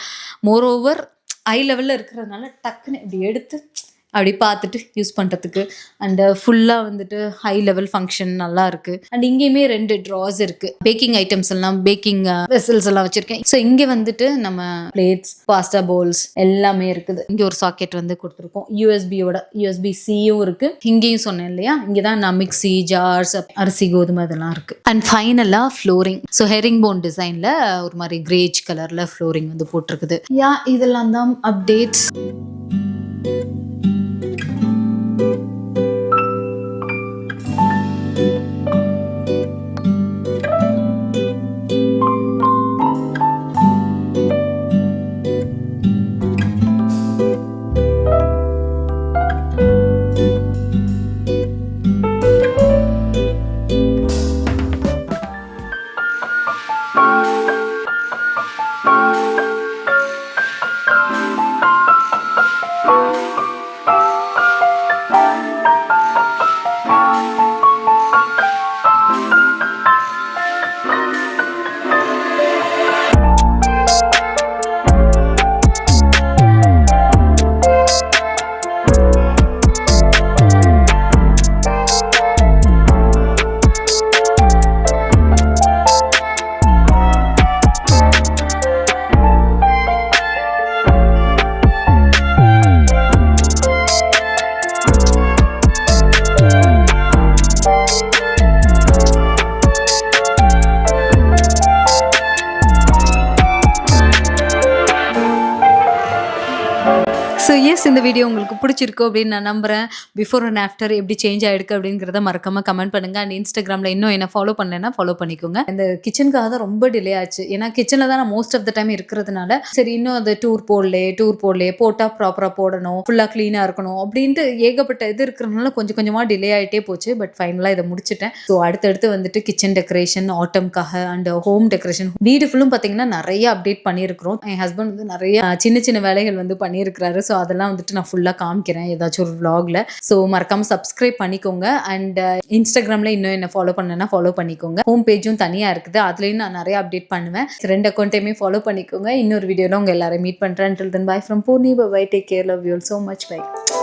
மோர் ஓவர் ஹை லெவலில் இருக்கிறதுனால டக்குன்னு இப்படி எடுத்து அப்படி பார்த்துட்டு யூஸ் பண்ணுறதுக்கு அண்ட் ஃபுல்லாக வந்துட்டு ஹை லெவல் ஃபங்க்ஷன் நல்லா இருக்குது. அண்ட் இங்கேயுமே 2 ட்ராஸ் இருக்குது. பேக்கிங் ஐட்டம்ஸ் எல்லாம், பேக்கிங் வெசல்ஸ் எல்லாம் வச்சுருக்கேன். ஸோ இங்கே வந்துட்டு நம்ம பிளேட்ஸ், பாஸ்டா பவுல்ஸ் எல்லாமே இருக்குது. இங்கே ஒரு சாக்கெட் வந்து கொடுத்துருக்கோம். USB-Cயும் இருக்குது. இங்கேயும் சொன்னேன் இல்லையா, இங்கே தான் நான் மிக்ஸி, ஜார்ஸ், அரிசி, கோதுமை அதெல்லாம் இருக்குது. அண்ட் ஃபைனலாக ஃப்ளோரிங். ஸோ ஹெரிங் போன் டிசைனில் ஒரு மாதிரி கிரேஜ் கலரில் ஃப்ளோரிங் வந்து போட்டிருக்குது. இதெல்லாம் தான் அப்டேட்ஸ். ஸோ எஸ், இந்த வீடியோ உங்களுக்கு பிடிச்சிருக்கோ அப்படின்னு நான் நம்புகிறேன். பிஃபோர் அண்ட் ஆஃப்டர் எப்படி சேஞ்ச் ஆகிருக்கு அப்படிங்கிறத மறக்காமல் கமெண்ட் பண்ணுங்கள். அண்ட் இன்ஸ்டாகிராமில் இன்னும் என்ன ஃபாலோ பண்ணலைன்னா ஃபாலோ பண்ணிக்கோங்க. இந்த கிச்சனுக்காக தான் ரொம்ப டிலே ஆச்சு. ஏன்னா கிச்சனில் தான் நான் மோஸ்ட் ஆஃப் த டைம் இருக்கிறதுனால சரி இன்னும் அது டூர் போடலையே போட்டால் ப்ராப்பராக போடணும், ஃபுல்லாக க்ளீனாக இருக்கணும் அப்படின்ட்டு ஏகப்பட்ட இது இருக்கிறதுனால கொஞ்சம் கொஞ்சமாக டிலே ஆகிட்டே போச்சு. பட் ஃபைனலாக இதை முடிச்சிட்டேன். ஸோ அடுத்தடுத்து வந்துட்டு கிச்சன் டெக்கரேஷன் ஆட்டம்காக அண்ட் ஹோம் டெக்கரேஷன் வீடு ஃபுல்லும் பார்த்தீங்கன்னா நிறைய அப்டேட் பண்ணியிருக்கிறோம். என் ஹஸ்பண்ட் வந்து நிறைய சின்ன சின்ன வேலைகள் வந்து பண்ணியிருக்கிறாரு. ஸோ அதெல்லாம் வந்துட்டு நான் ஃபுல்லாக காமிக்கிறேன் ஏதாச்சும் ஒரு vlogல. ஸோ மறக்காமல் சப்ஸ்கிரைப் பண்ணிக்கோங்க. அண்ட் இன்ஸ்டாகிராமில் இன்னும் என்ன ஃபாலோ பண்ணேன்னா ஃபாலோ பண்ணிக்கோங்க. ஹோம் பேஜும் தனியாக இருக்குது, அதுலேயும் நான் நிறைய அப்டேட் பண்ணுவேன். 2 அக்கௌண்ட்டையுமே ஃபாலோ பண்ணிக்கோங்க. இன்னொரு வீடியோவில் உங்கள் எல்லாரும் மீட் பண்ணுறேன். Until then, bye from Purni. Bye. Take care. Love you all so much. Bye.